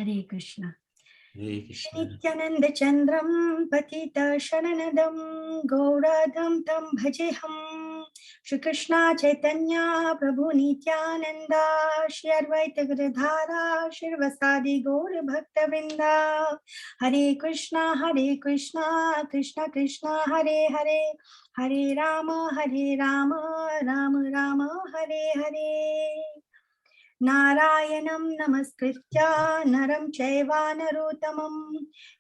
Hare Krishna. Hare Krishna. Nityananda Chandram Patita Sharanadam Gauradham Tam Bhajeham Shri Krishna Chaitanya Prabhu Nityananda Shri Advaita Gadadhara Shri Vasadi Gaur Bhakta Vrinda Hare Krishna Krishna Krishna Hare Hare Hare Rama Rama Rama Hare Hare Narayanam namaskritya naram chaiva narottamam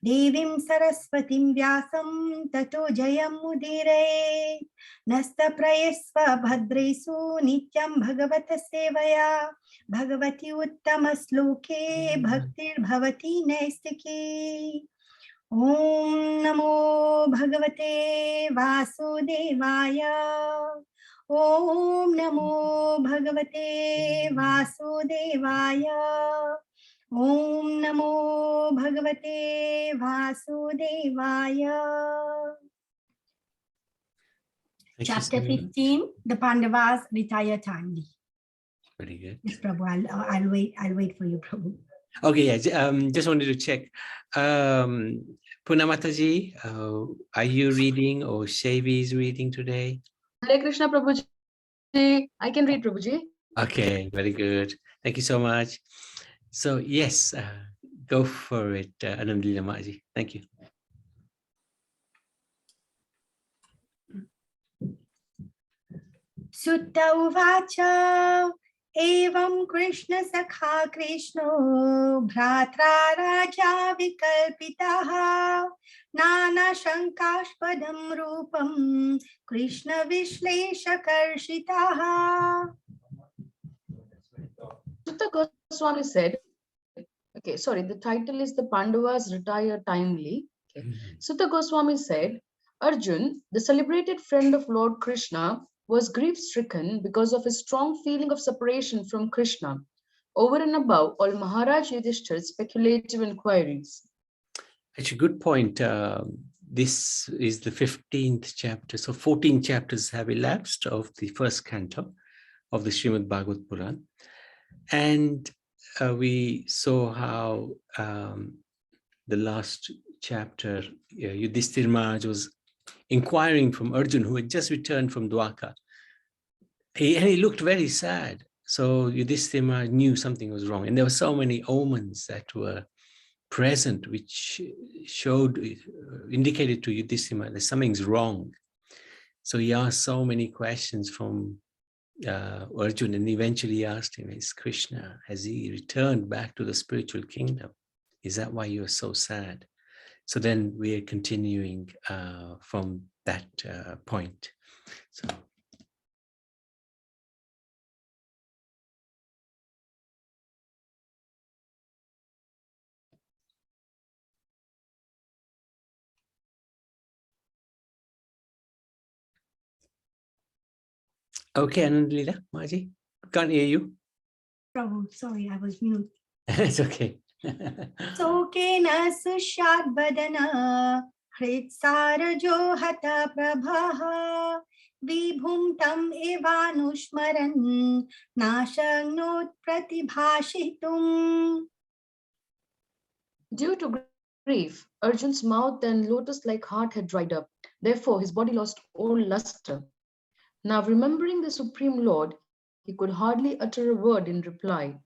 devim saraswatim vyasam tato jayam mudire nasta prayasva bhadresu nityam bhagavata sevaya bhagavati uttama sloke bhaktir bhavati naistiki Om Namo Bhagavate Vasudevaya Om Namo Bhagavate Vasudevaya Om Namo Bhagavate Vasudevaya. Chapter 15, the Pandavas retire timely. Very good. Yes, Prabhu, I'll wait for you, Prabhu. Okay, yeah, just wanted to check. Punamataji, are you reading or Shevi is reading today? Hare Krishna, Prabhuji. I can read, Prabhuji. Okay, very good. Thank you so much. So, yes, go for it, Anandila Maji. Thank you. Sutta uvacha evam Krishna sakha Krishno bhratra raja vikalpitaha nana shankashpadam rupam Krishna vishlesha karshitaha. Sutta Goswami said, okay, sorry, the title is The Pandavas Retire Timely. Okay. Sutta Goswami said, Arjun, the celebrated friend of Lord Krishna, was grief-stricken because of his strong feeling of separation from Krishna, over and above all Maharaj Yudhishthir's speculative inquiries. Actually, good point. This is the 15th chapter. So 14 chapters have elapsed of the first canto of the Srimad Bhagavatam Puran. And we saw how the last chapter, Yudhishthir Maharaj was inquiring from Arjun, who had just returned from Dwarka. And he looked very sad. So Yudhishthir Maharaj knew something was wrong. And there were so many omens that were present, which indicated to Yudhishthir Maharaj that something's wrong. So he asked so many questions from Arjun, and eventually asked him, is Krishna, has he returned back to the spiritual kingdom? Is that why you're so sad? So then we are continuing from that point. So. Okay, Anandalila, Maji, can't hear you. Prabhu, sorry, I was mute. It's okay. Sokena sushad badana hritsarajo hata prabhaha vibhum tam evanushmaran nashangnot pratibhashitum. Due to grief, Arjun's mouth and lotus-like heart had dried up. Therefore, his body lost all luster. Now, remembering the Supreme Lord, he could hardly utter a word in reply.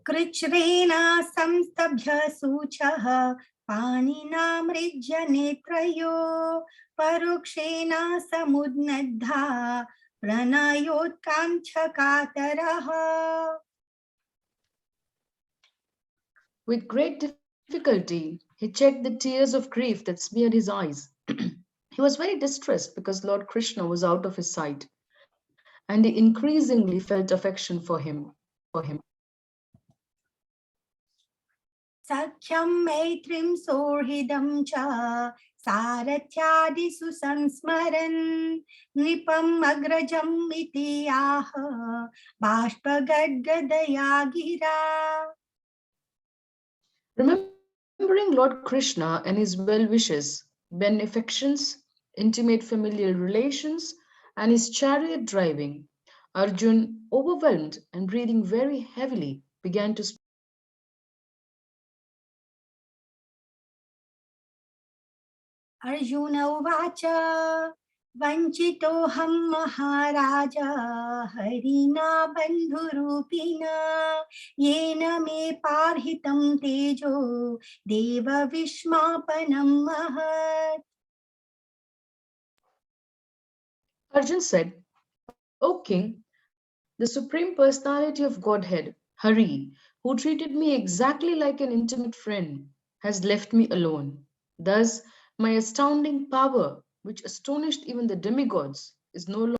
Krichrena samstabhya suchaha panina mrijya netrayo parukshena samudnadha pranayotkamcha kataraha. With great difficulty, he checked the tears of grief that smeared his eyes. He was very distressed because Lord Krishna was out of his sight, and he increasingly felt affection for him. Sakhyam maitrim sohidam cha saratyadi susansmaran nipam agrajam iti aha bashpagadgadaya gira. Remembering Lord Krishna and his well-wishes, benefactions, intimate familial relations, and his chariot driving, Arjun, overwhelmed and breathing very heavily, began to speak. Arjuna uvacha vanchitoham maharaja harina bandhurupina yena me parhitam tejo deva vishmapanam mahat. Arjun said, O king, the Supreme Personality of Godhead, Hari, who treated me exactly like an intimate friend, has left me alone. Thus, my astounding power, which astonished even the demigods, is no longer.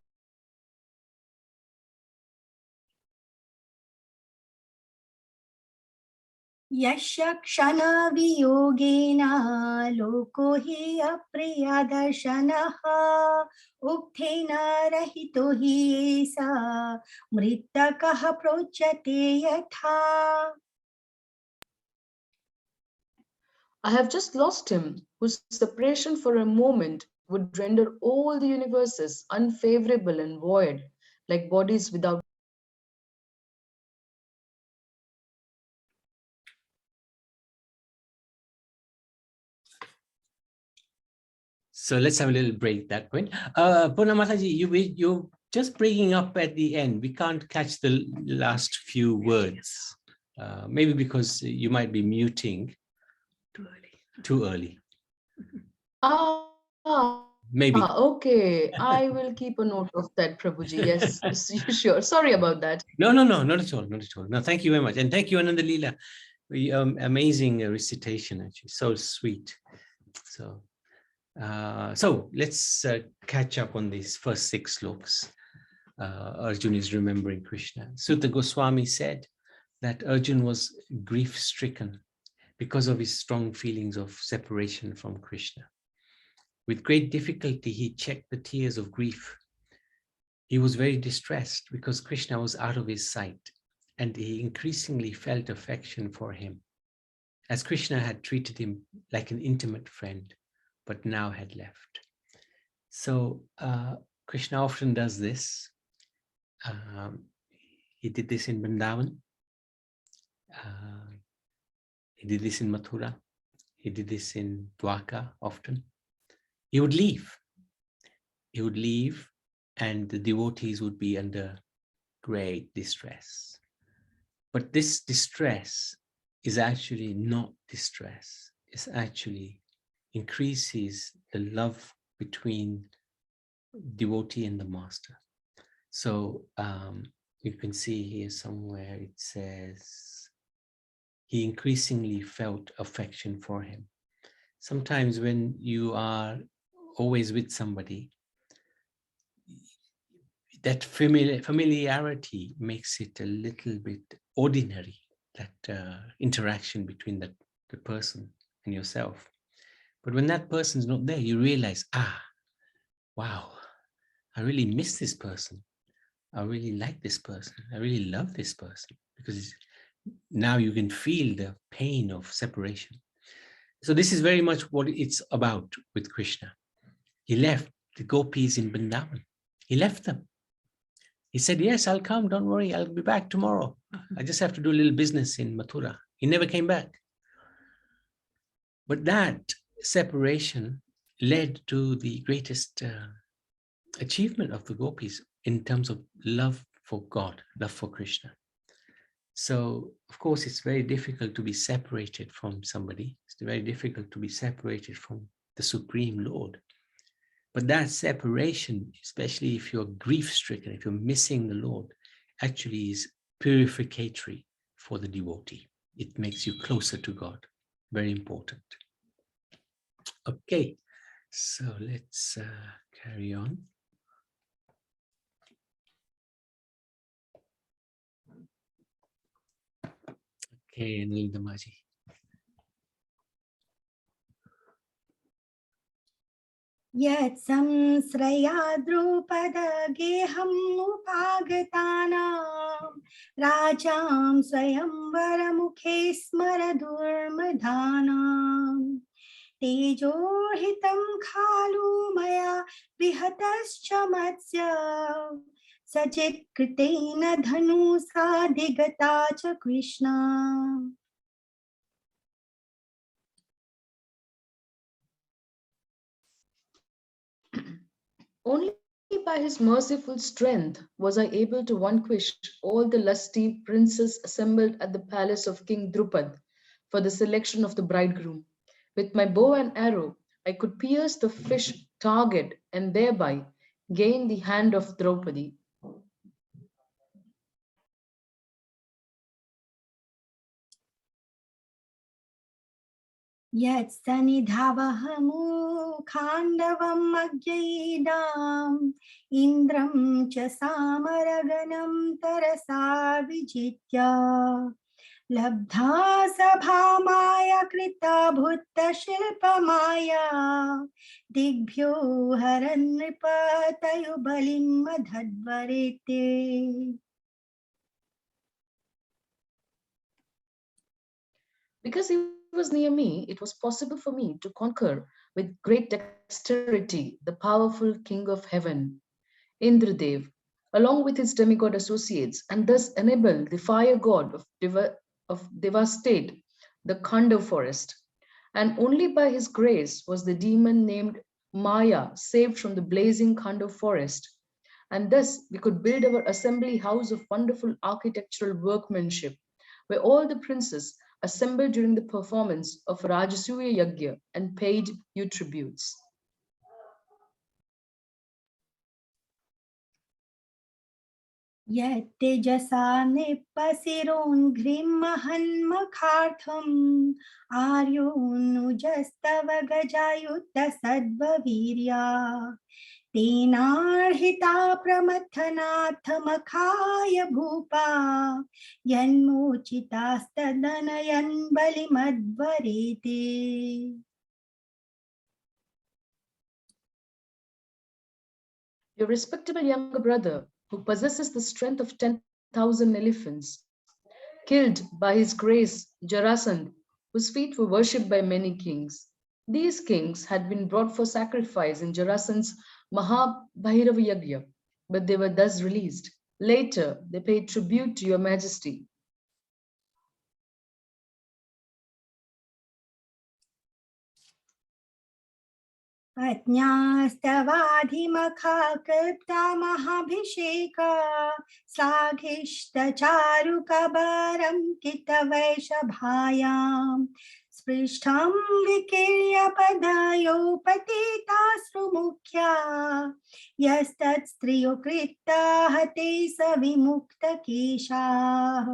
Yasha kshana viyogena loko hi apriya darshanaha ukthena rahito hi esa mrittakah prochate yatha. I have just lost him, whose separation for a moment would render all the universes unfavorable and void, like bodies without. So let's have a little break that point. Purna Mataji, you're just breaking up at the end. We can't catch the last few words. Maybe because you might be muting. Too early. Maybe. Okay. I will keep a note of that, Prabhuji. Yes, sure. Sorry about that. No, not at all, not at all. No, thank you very much. And thank you, Ananda Leela. Amazing recitation, actually, so sweet. So let's catch up on these first 6 slokas. Arjun is remembering Krishna. Sutta Goswami said that Arjun was grief-stricken because of his strong feelings of separation from Krishna. With great difficulty, he checked the tears of grief. He was very distressed because Krishna was out of his sight, and he increasingly felt affection for him, as Krishna had treated him like an intimate friend, but now had left. So Krishna often does this. He did this in Vrindavan. He did this in Mathura. He did this in Dwarka often. He would leave. He would leave, and the devotees would be under great distress. But this distress is actually not distress. It's actually increases the love between devotee and the master. So you can see here somewhere it says, he increasingly felt affection for him. Sometimes when you are always with somebody, that familiarity makes it a little bit ordinary, that interaction between the person and yourself. But when that person's not there, you realize, wow, I really miss this person. I really like this person. I really love this person, because now you can feel the pain of separation. So this is very much what it's about with Krishna. He left the gopis in Vrindavan. He left them. He said, yes, I'll come. Don't worry. I'll be back tomorrow. I just have to do a little business in Mathura. He never came back. But that separation led to the greatest achievement of the gopis in terms of love for God, love for Krishna. So, of course, it's very difficult to be separated from somebody. It's very difficult to be separated from the Supreme Lord. But that separation, especially if you're grief-stricken, if you're missing the Lord, actually is purificatory for the devotee. It makes you closer to God. Very important. Okay, so let's carry on. Okay, Anil Damaji. Yat samsraya drupada geham upagatanam rajam swayamvara mukhe smaradurmadhanam tejorhitam khalu maya vihatascha matsya सचित्कृतेन Dhanusha दिगता च Krishna. Only by his merciful strength was I able to vanquish all the lusty princes assembled at the palace of King Drupad for the selection of the bridegroom. With my bow and arrow, I could pierce the fish target and thereby gain the hand of Draupadi. यत्सनिधावहमो खाण्डवम् अज्ञैदाम् इन्द्रं च सामरगणं तरसा विजित्य लब्धा सभामाया कृता भूतशिल्पमाया दिग्भ्यो हरन् नृपतयुबलिं मधद्वरेते. Because he was near me, it was possible for me to conquer with great dexterity the powerful king of heaven, Indradev, along with his demigod associates, and thus enable the fire god of devastate the Canto forest. And only by his grace was the demon named Maya saved from the blazing Canto forest. And thus we could build our assembly house of wonderful architectural workmanship, where all the princes assembled during the performance of Rajasuya Yagya and paid you tributes. यत्तेजसा निपसिरोन्घ्रिमहन्मखार्थम् आर्योनुजस्तव गजायुतसद्ववीर्या तेनार्हिता प्रमथनाथमखाय भूपा यन्मोचितास्तदनयन् बलिमद्वरेते. Your respectable younger brother, who possesses the strength of 10,000 elephants, killed by his grace Jarasandh, whose feet were worshipped by many kings. These kings had been brought for sacrifice in Jarasandh's Mahabhairava Yagya, but they were thus released. Later, they paid tribute to your majesty. पत्न्यास्तवाधिमखा कृप्ता महाभिषेका श्लाघिष्टचारुकबरं कितवैषभायां स्पृष्टं विकीर्य पदयो पतिताश्रुमुख्या यस्तत्स्त्रियो कृता हते स विमुक्तकेशाः.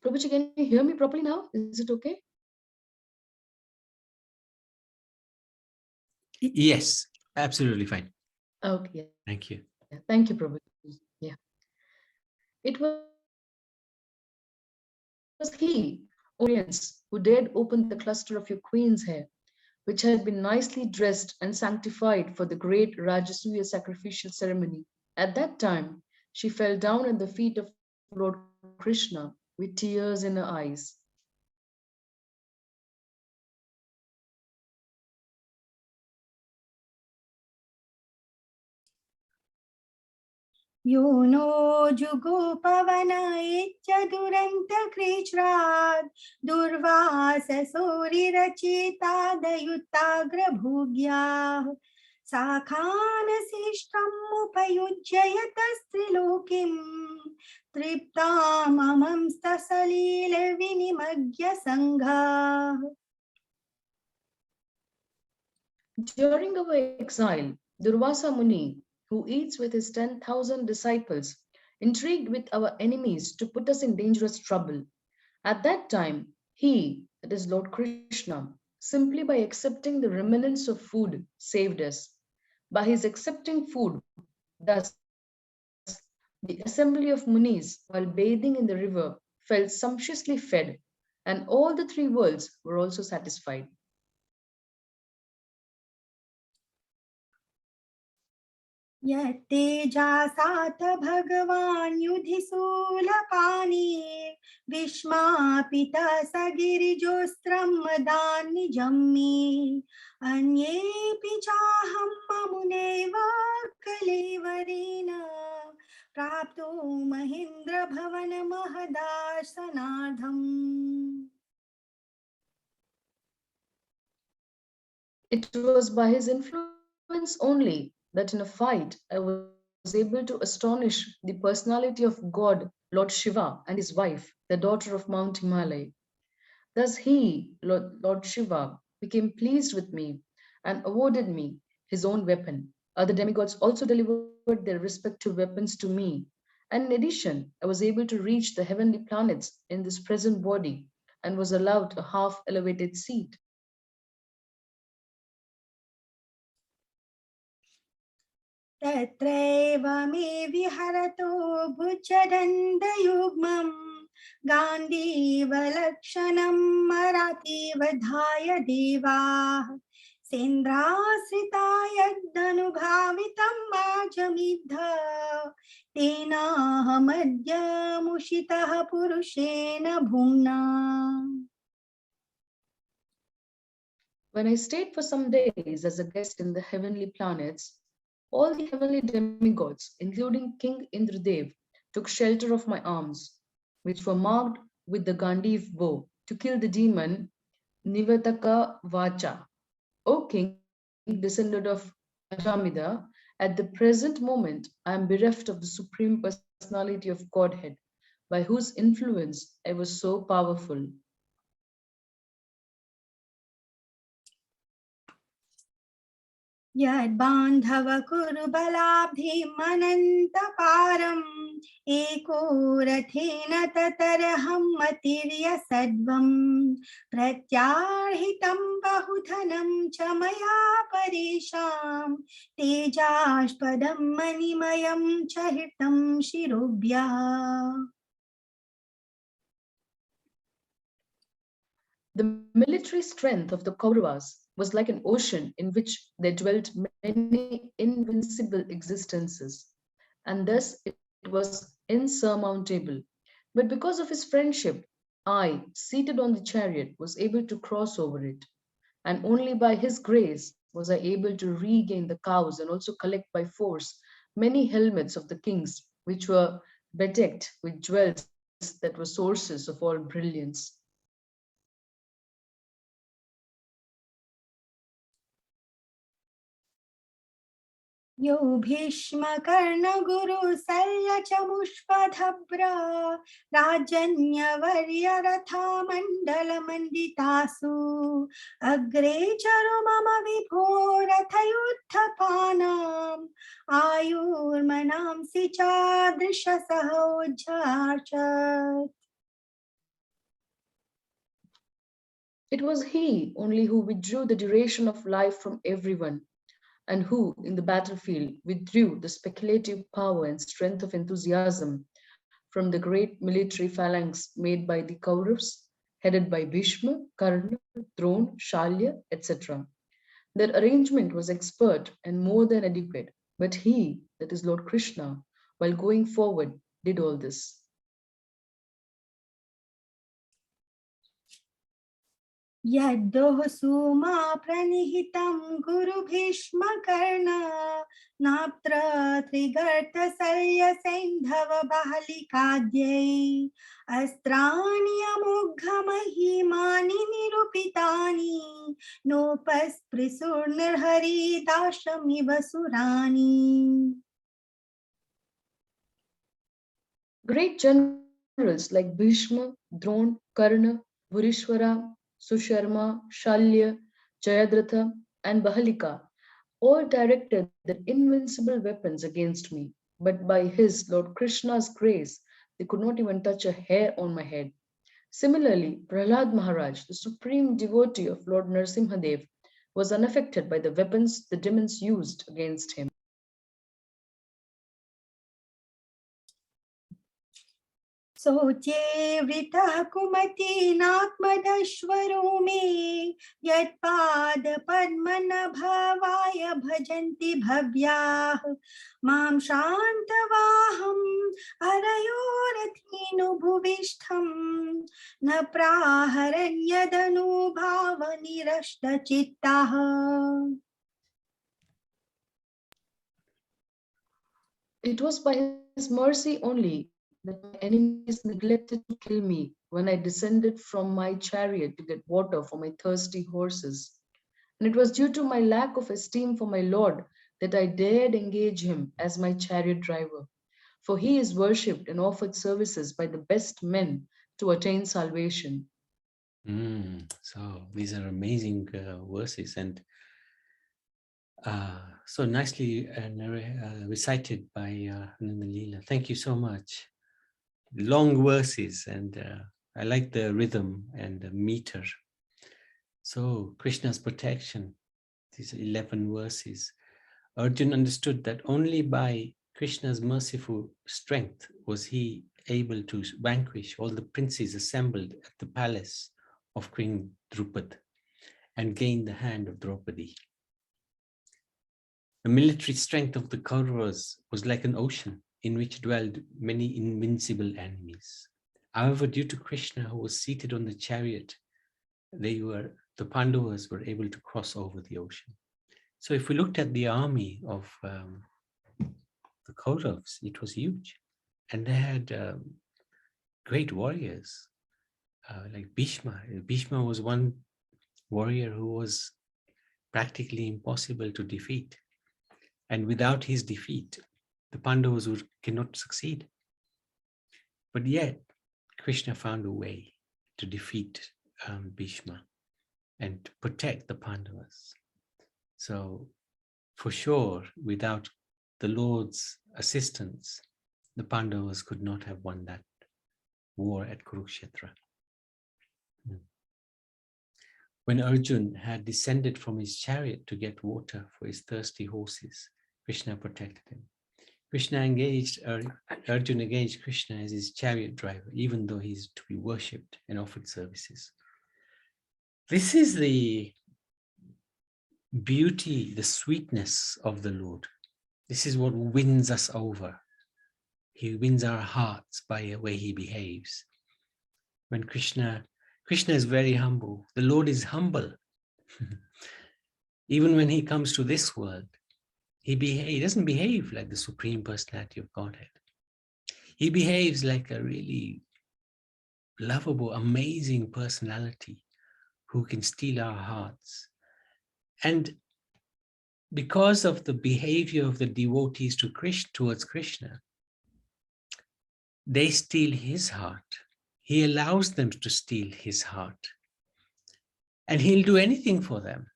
Prabhuji, can you hear me properly now? Is it okay? Yes, absolutely fine. Okay. Thank you. Thank you, Prabhuji. Yeah. It was he, Orients, who dared open the cluster of your queen's hair, which had been nicely dressed and sanctified for the great Rajasuya sacrificial ceremony. At that time, she fell down at the feet of Lord Krishna with tears in her eyes. यो नो जुगोपवन इत्यदुरन्तकृच्छ्राद् दुर्वाससोरिरचितादयुताग्रभुग्याः शाखानशिष्टमुपयुज्य यतस्त्रिलोकीं तृप्ताममंस्तसलिलविनिमग्यसङ्घाः. During our exile, Durvasa Muni, who eats with his 10,000 disciples, intrigued with our enemies to put us in dangerous trouble. At that time, he, that is Lord Krishna, simply by accepting the remnants of food, saved us. By his accepting food, thus, the assembly of Munis, while bathing in the river, felt sumptuously fed, and all the three worlds were also satisfied. यत्तेजासात भगवान् युधिशूलपाणि विस्मापितः स गिरिजोस्त्रं मदान्निजं मे अन्येऽपि चाहं मुनेव प्राप्तो महेन्द्र भवन महदासनाधम. It was by his influence only that in a fight I was able to astonish the personality of God, Lord Shiva, and his wife, the daughter of Mount Himalaya. Thus he, Lord Shiva, became pleased with me and awarded me his own weapon. Other demigods also delivered their respective weapons to me. And in addition, I was able to reach the heavenly planets in this present body and was allowed a half elevated seat. तत्रैव मे विहरतो भुजदण्डयुग्मं गाण्डीवलक्षणं मरातीवधाय देवाः सेन्द्राश्रिता यदनुभावितं माजमिद्ध तेनाहमद्य मुषितः पुरुषेण भुम्ना. When I stayed for some days as a guest in the heavenly planets, all the heavenly demigods, including King Indradev, took shelter of my arms, which were marked with the Gandiv bow to kill the demon Nivataka Vacha. O King, descendant of Ajamida, at the present moment I am bereft of the supreme personality of Godhead, by whose influence I was so powerful. यद्बान्धव कुरु बलाब्धिमनन्तपारम् एको रथेन ततरहं मतिर्यसद्वं प्रत्यार्हितं बहुधनं च मया परेषां तेजास्पदं मणिमयं च हृतं शिरोभ्यः. The military strength of the Kauravas was like an ocean in which there dwelt many invincible existences, and thus it was insurmountable. But because of his friendship, I, seated on the chariot, was able to cross over it, and only by his grace was I able to regain the cows and also collect by force many helmets of the kings, which were bedecked with jewels that were sources of all brilliance. यो भीष्म कर्ण गुरु शल्य च मुष्पधभ्र राजन्यवर्य रथा मंडल मंडितासु अग्रे चरु मम विभो रथयुत्थपानाम् आयुर्मनांसि चादृश सहोज्झार्चत्. It was he only who withdrew the duration of life from everyone, and who, in the battlefield, withdrew the speculative power and strength of enthusiasm from the great military phalanx made by the Kauravas, headed by Bhishma, Karna, Drona, Shalya, etc. Their arrangement was expert and more than adequate, but he, that is Lord Krishna, while going forward, did all this. यद्दोः सुमा प्रणिहितं गुरु भीष्म कर्ण नात्र त्रिगर्तशल्य सैन्धव बालिकाद्यै अस्त्राणि अमोघमहिमानि निरूपितानि नोपस्पृशुर्निर्हरिताशमिव सुराणि. Great generals like Bhishma, Drona, Karna, Bhurishwara, Susharma, Shalya, Jayadratha, and Bahalika all directed their invincible weapons against me. But by his, Lord Krishna's grace, they could not even touch a hair on my head. Similarly, Prahlad Maharaj, the supreme devotee of Lord Narsimhadev, was unaffected by the weapons the demons used against him. सोचे वृतः कुमतीनात्मदश्वरो मे यत्पाद पद्मनभवाय भजन्ति भव्याः मां शान्तवाहं हरयोरथीनु भुविष्ठं न प्राहरन्यदनुभावनिरस्तचित्ताः. It was by his mercy only that my enemies neglected to kill me when I descended from my chariot to get water for my thirsty horses. And it was due to my lack of esteem for my Lord that I dared engage him as my chariot driver. For he is worshipped and offered services by the best men to attain salvation. So these are amazing verses, and so nicely recited by Nanda Leela. Thank you so much. Long verses, and I like the rhythm and the meter. So Krishna's protection, these 11 verses. Arjun understood that only by Krishna's merciful strength was he able to vanquish all the princes assembled at the palace of Queen Drupad and gain the hand of Draupadi. The military strength of the Kauravas was like an ocean in which dwelled many invincible enemies. However, due to Krishna, who was seated on the chariot, the Pandavas were able to cross over the ocean. So if we looked at the army of the Kauravas, it was huge. And they had great warriors like Bhishma. Bhishma was one warrior who was practically impossible to defeat. And without his defeat, the Pandavas cannot succeed. But yet, Krishna found a way to defeat Bhishma and to protect the Pandavas. So, for sure, without the Lord's assistance, the Pandavas could not have won that war at Kurukshetra. When Arjun had descended from his chariot to get water for his thirsty horses, Krishna protected him. Arjun engaged Krishna as his chariot driver, even though he is to be worshipped and offered services. This is the beauty, the sweetness of the Lord. This is what wins us over. He wins our hearts by the way he behaves. When Krishna is very humble. The Lord is humble. Even when he comes to this world, he doesn't behave like the Supreme Personality of Godhead. He behaves like a really lovable, amazing personality who can steal our hearts. And because of the behavior of the devotees towards Krishna, they steal his heart. He allows them to steal his heart. And he'll do anything for them.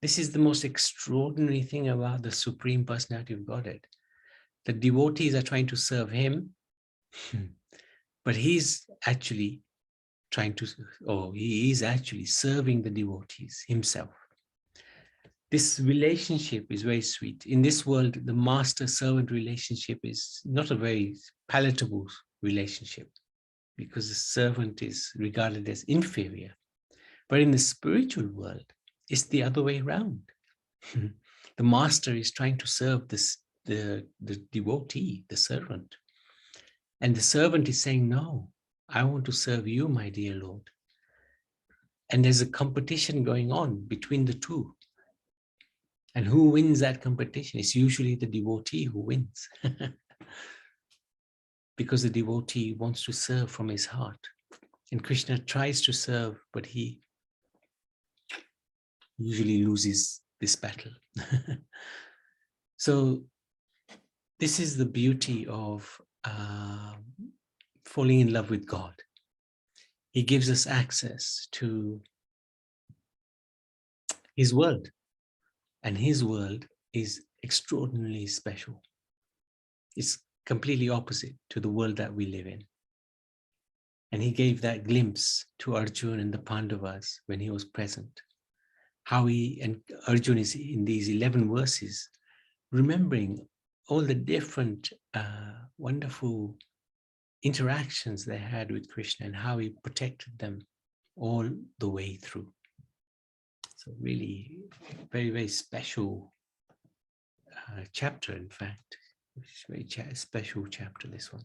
This is the most extraordinary thing about the Supreme Personality of Godhead. The devotees are trying to serve him, but he is actually serving the devotees himself. This relationship is very sweet. In this world, the master-servant relationship is not a very palatable relationship because the servant is regarded as inferior. But in the spiritual world, it's the other way around. The master is trying to serve the devotee, the servant. And the servant is saying, no, I want to serve you, my dear Lord. And there's a competition going on between the two. And who wins that competition? It's usually the devotee who wins. Because the devotee wants to serve from his heart. And Krishna tries to serve, but he usually loses this battle. So this is the beauty of falling in love with God. He gives us access to his world, and his world is extraordinarily special. It's completely opposite to the world that we live in. And he gave that glimpse to Arjun and the Pandavas when he was present. How Arjun is in these 11 verses, remembering all the different wonderful interactions they had with Krishna and how he protected them all the way through. So really very, very special chapter, in fact. It's a very special chapter, this one.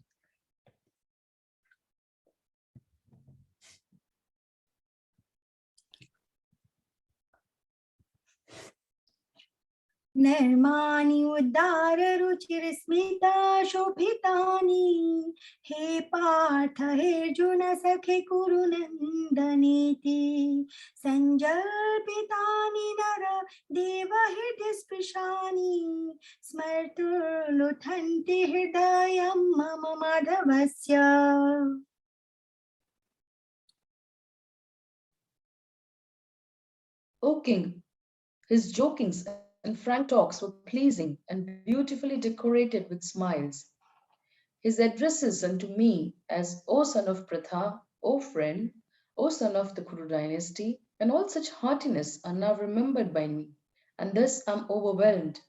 निर्माणि उदार रुचिर स्मिता शोभितानि हे पार्थ हे अर्जुन सखे कुरु नन्दनीति संजल्पितानि नर देव हृदय स्पृशानि स्मर्तुर्लुठन्ति हृदयं मम माधवस्य. O king, his jokings and frank talks were pleasing and beautifully decorated with smiles. His addresses unto me as O son of Pratha, O friend, O son of the Kuru dynasty, and all such heartiness are now remembered by me, and thus am overwhelmed.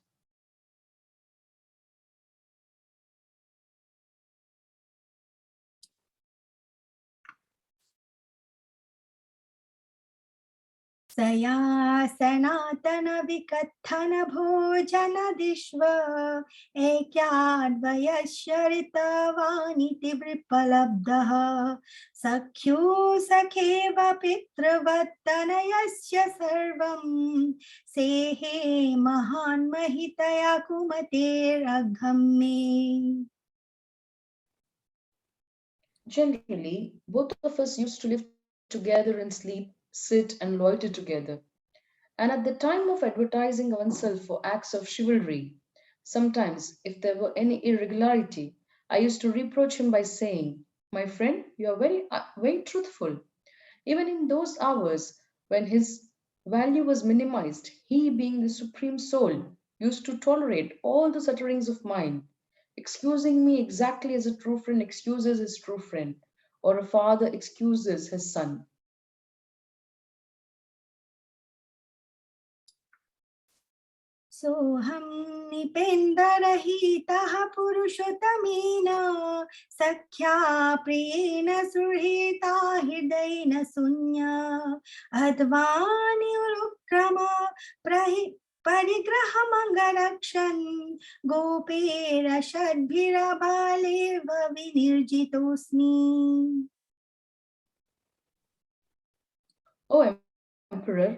सया सनातन विकथन भोजन दिश्व ऐक्याद्वयश्चरितवानिति विपलब्धः सख्यो सखेव पितृवत्तनयस्य सर्वं सेहे महान् महितया कुमतेरघम्मे. Generally, both of us used to live together and sleep, sit, and loiter together. And at the time of advertising oneself for acts of chivalry, sometimes, if there were any irregularity, I used to reproach him by saying, "My friend, you are very truthful." Even in those hours when his value was minimized, he, being the supreme soul, used to tolerate all the utterings of mine, excusing me exactly as a true friend excuses his true friend, or a father excuses his son. सोऽहं निपेन्दरहितः पुरुषोत्तमेन सख्या प्रियेण सुहृता हृदयेन शून्य अध्वानिरुक्रम परिग्रहमङ्गरक्षन् गोपेरषद्भिरबालेव विनिर्जितोऽस्मि. O Emperor,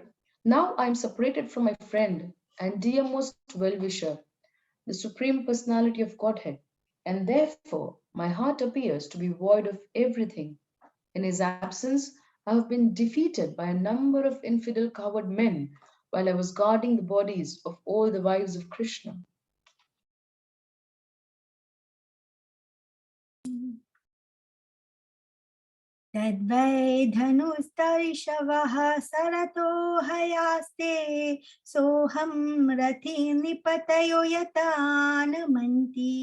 now I am separated from my friend and dearmost well-wisher, the Supreme Personality of Godhead, and therefore my heart appears to be void of everything. In his absence, I have been defeated by a number of infidel coward men while I was guarding the bodies of all the wives of Krishna. तद्वै धनुस्तरिषवः सरतो हयास्ते सोऽहं रथि निपतयो यतानमन्ति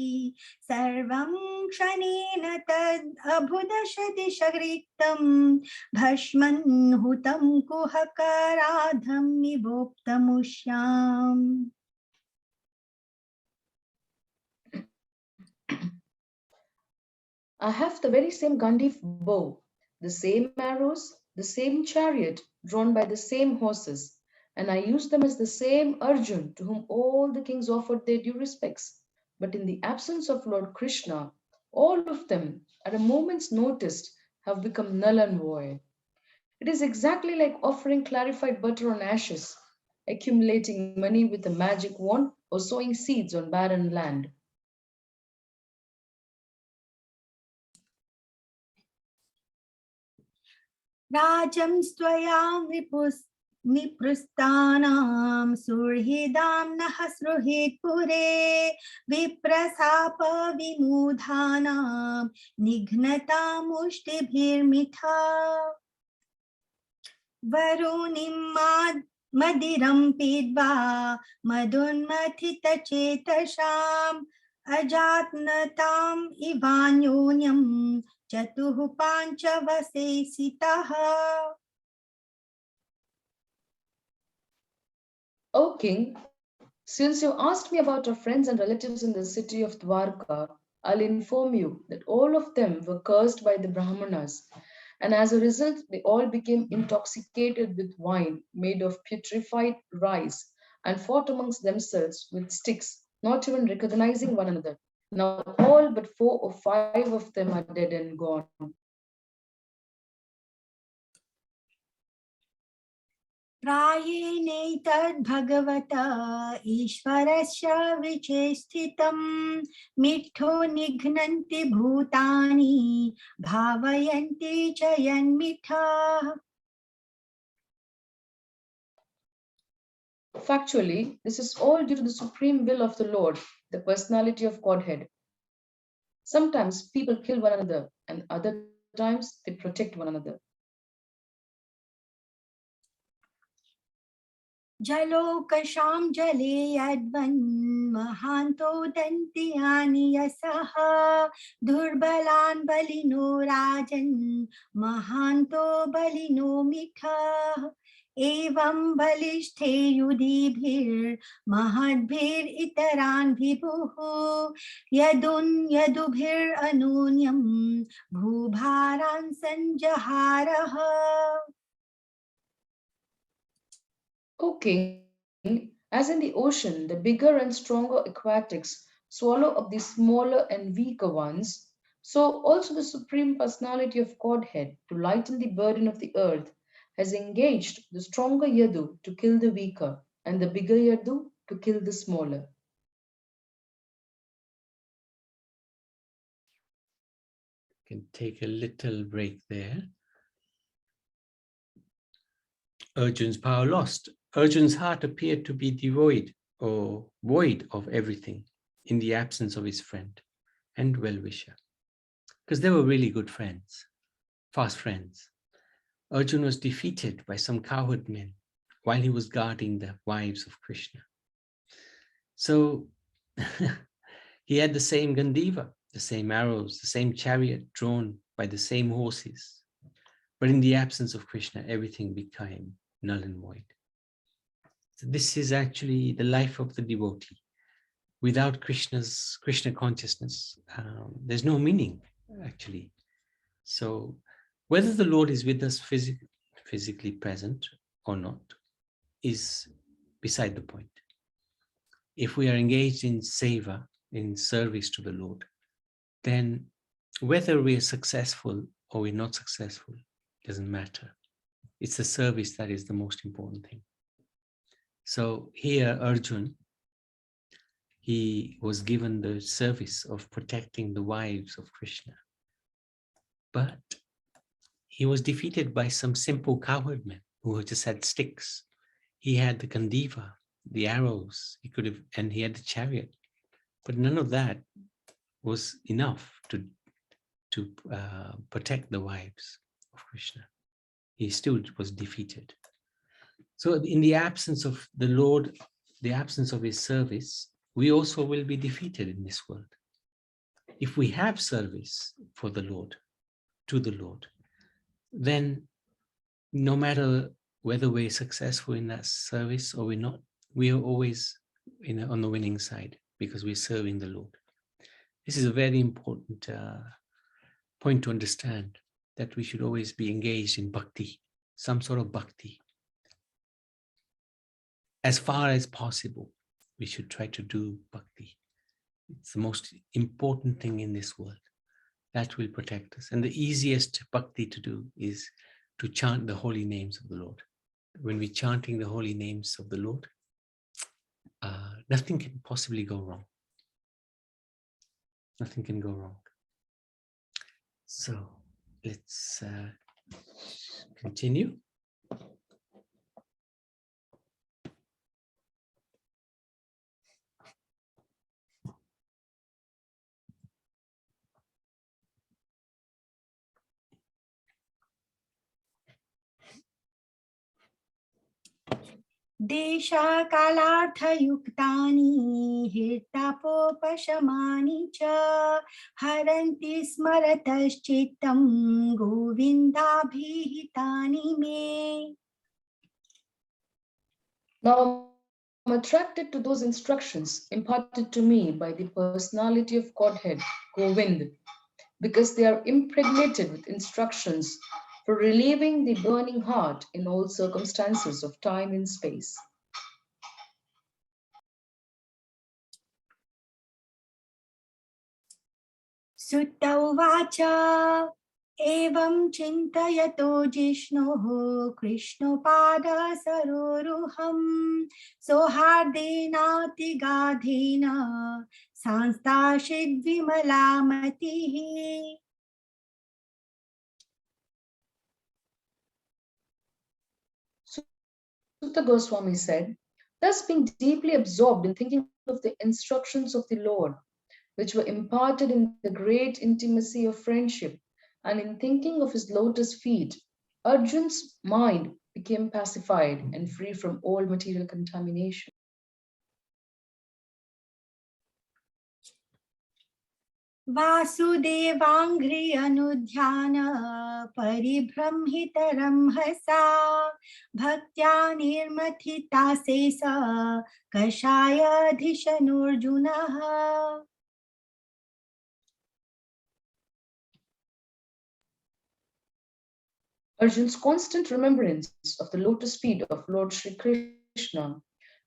सर्वं क्षणेन तद् अभुदशदिशग्रिक्तं भस्मन् हुतं कुहकराधं निभोक्तमुष्याम्. I have the very same Gandhi bow, the same arrows, the same chariot drawn by the same horses, and I use them as the same Arjun to whom all the kings offered their due respects. But in the absence of Lord Krishna, all of them, at a moment's notice, have become null and void. It is exactly like offering clarified butter on ashes, accumulating money with a magic wand, or sowing seeds on barren land. राजं स्वया निपृस्तानां सुहृदां नः सुहृत्पुरे विप्रसापविमूढानां निघ्नतामुष्टिभिर्मिथा वरुणिं मदिरं पीत्वा मदोन्मथितचेतसाम् अजात्नताम् इवान्योन्यं चतुः पाञ्चवसेसितः. O king, since you asked me about our friends and relatives in the city of Dwarka, I'll inform you that all of them were cursed by the Brahmanas, and as a result, they all became intoxicated with wine made of putrefied rice and fought amongst themselves with sticks, not even recognizing one another. Now, all but 4 or 5 of them are dead and gone. प्रायेणैतद् भगवत ईश्वरस्य विचेष्टितं मिथ्यो निघ्नन्ति भूतानि भावयन्ति च यन्मिथाः. Factually, this is all due to the supreme will of the Lord, the personality of Godhead. Sometimes people kill one another, and other times they protect one another. जलोकशां जले यद्वन् महान्तो दन्ति आनियसः दुर्बलान् Baleno राजन् महान्तो Baleno मिथः एवं बलिष्ठे युधिभिर्महद्भिरितरान् विभुः यदुभिरनून्यं भूभारान् संजहारः. O king, as in the ocean, the bigger and stronger aquatics swallow up the smaller and weaker ones, so also the Supreme Personality of Godhead, to lighten the burden of the earth, has engaged the stronger Yadu to kill the weaker, and the bigger Yadu to kill the smaller. Can take a little break there. Arjun's power lost. Arjun's heart appeared to be devoid or void of everything in the absence of his friend and well-wisher. Because they were really good friends, fast friends. Arjun was defeated by some cowherd men while he was guarding the wives of Krishna. So he had the same Gandiva, the same arrows, the same chariot drawn by the same horses. But in the absence of Krishna, everything became null and void. So this is actually the life of the devotee. Without Krishna consciousness, there's no meaning, actually. So whether the Lord is with us physically present or not is beside the point. If we are engaged in seva, in service to the Lord, then whether we are successful or we're not successful doesn't matter. It's the service that is the most important thing. So here Arjun, he was given the service of protecting the wives of Krishna. But he was defeated by some simple cowherd men who just had sticks. He had the Gandiva, the arrows, and he had the chariot. But none of that was enough to protect the wives of Krishna. He still was defeated. So in the absence of the Lord, the absence of his service, we also will be defeated in this world. If we have service for the Lord, to the Lord, then no matter whether we're successful in that service or we're not, we are always on the winning side because we're serving the Lord. This is a very important point to understand, that we should always be engaged in bhakti, some sort of bhakti. As far as possible, we should try to do bhakti. It's the most important thing in this world. That will protect us. And the easiest bhakti to do is to chant the holy names of the Lord. When we're chanting the holy names of the Lord, nothing can possibly go wrong. Nothing can go wrong. So let's continue. देशकालार्थयुक्तानि हितापोपशमानि च हरन्ति स्मरतश्चित्तं गोविन्दाभिहितानि मे. Now I'm attracted to those instructions imparted to me by the personality of Godhead, Govind, because they are impregnated with instructions for relieving the burning heart in all circumstances of time and space. Sutta uvacha एवं चिन्तयतो जिष्णुः कृष्णपादसरोरुहं सौहार्देनातिगाधेन सांस्ताशिद्विमला मतिः. Sutta Goswami said, thus being deeply absorbed in thinking of the instructions of the Lord, which were imparted in the great intimacy of friendship, and in thinking of his lotus feet, Arjun's mind became pacified and free from all material contamination. वासुदेवाङ्घ्रि अनुध्यान परिभ्रंहितरं हसा भक्त्या निर्मथिता शेष कषायाधिशनोऽर्जुनः. Arjun's constant remembrance of the lotus feet of Lord Sri Krishna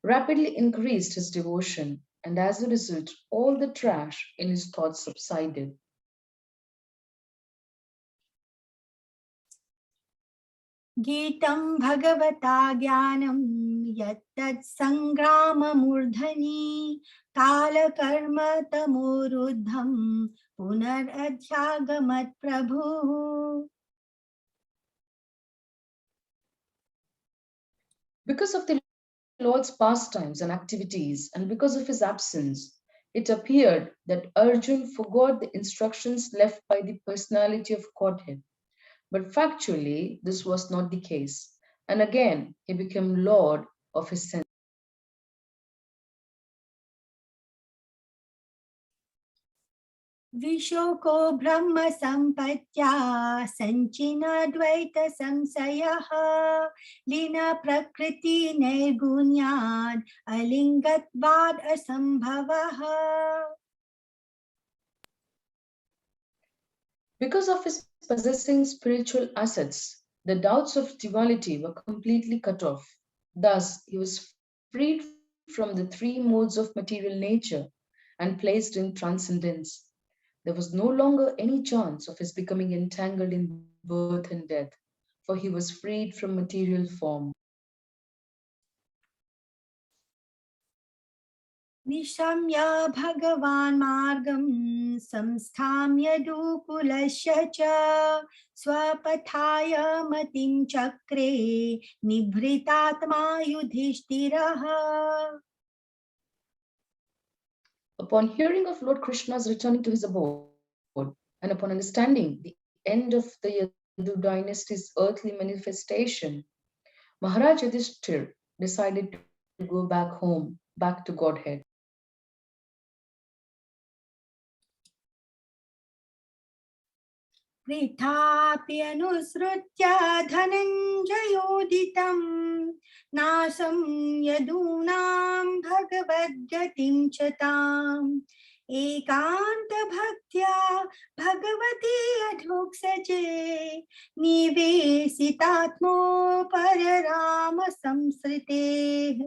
rapidly increased his devotion, and as a result, all the trash in his thoughts subsided. गीतं भगवता ज्ञानं यत्तत् संग्राममूर्धनि कालकर्म तमोरुद्धं पुनरध्यागमत् प्रभुः. Because of the Lord's pastimes and activities, and because of his absence, it appeared that Arjun forgot the instructions left by the personality of Godhead. But factually, this was not the case. And again, he became Lord of his senses. विशोको ब्रह्म संपत्या संचिनाद्वैत संशयः लीन प्रकृति नैर्गुण्याद् अलिंगत्वाद् असंभवः. Because of his possessing spiritual assets, the doubts of duality were completely cut off. Thus, he was freed from the three modes of material nature and placed in transcendence. There was no longer any chance of his becoming entangled in birth and death, for he was freed from material form. निशम्य भगवान् मार्गं संस्थाम्य दुकुलस्य च स्वपथाय मतिं चक्रे निभृतात्मा युधिष्ठिरः. Upon hearing of Lord Krishna's returning to his abode, and upon understanding the end of the Yadu dynasty's earthly manifestation, Maharaj Yudhishthir decided to go back home, back to Godhead. वृथाप्यनुसृत्य धनञ्जयोदितं नाशं यदूनां भगवद्गतिं च ताम् एकान्तभक्त्या Bhagwati अधोक्षजे निवेशितात्मो परराम संसृतेः.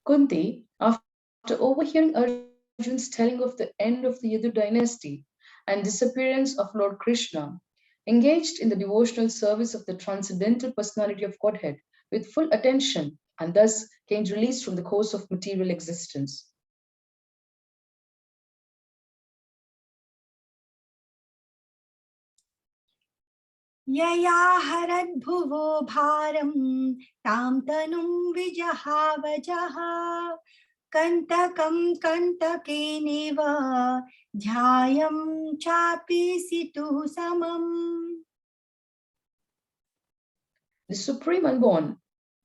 Kunti, after overhearing Arjun's telling of the end of the Yadu dynasty and disappearance of Lord Krishna, engaged in the devotional service of the transcendental personality of Godhead with full attention, and thus gained release from the course of material existence. यया हरद्भुवो भारं तां तनुं विजहावजः कण्टकं कण्टकेनेव ध्यायं चापि सितुः समम्. The Supreme Unborn,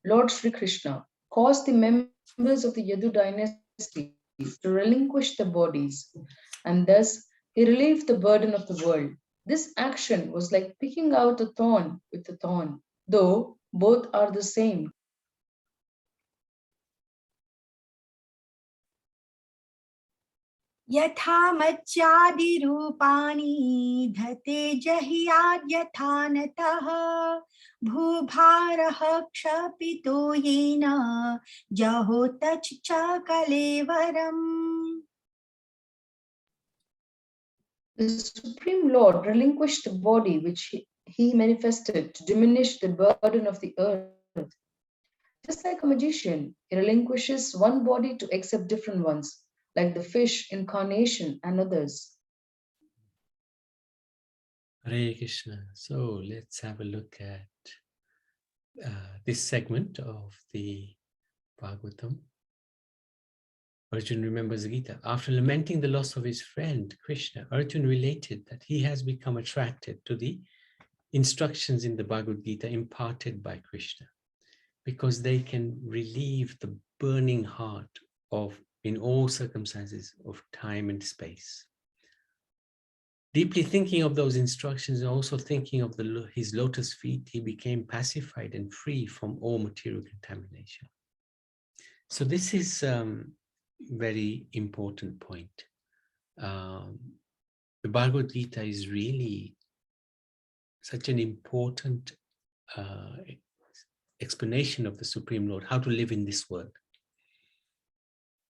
Lord Sri Krishna, caused the members of the Yadu dynasty to relinquish their bodies, and thus he relieved the burden of the world. This action was like picking out a thorn with a thorn, though both are the same. यथा मच्चादिरूपाणि धते जह्याद् यथा नतः भूभारः क्षपितो येन जहोतच्च कलेवरम्. The Supreme Lord relinquished the body which he manifested to diminish the burden of the earth. Just like a magician, he relinquishes one body to accept different ones, like the fish incarnation and others. Hare Krishna. So let's have a look at this segment of the Bhagavatam. Arjun remembers the Gita. After lamenting the loss of his friend Krishna, Arjun related that he has become attracted to the instructions in the Bhagavad Gita imparted by Krishna, because they can relieve the burning heart of, in all circumstances of time and space. Deeply thinking of those instructions and also thinking of his lotus feet, he became pacified and free from all material contamination. So this is very important point. The Bhagavad Gita is really such an important explanation of the Supreme Lord, how to live in this world.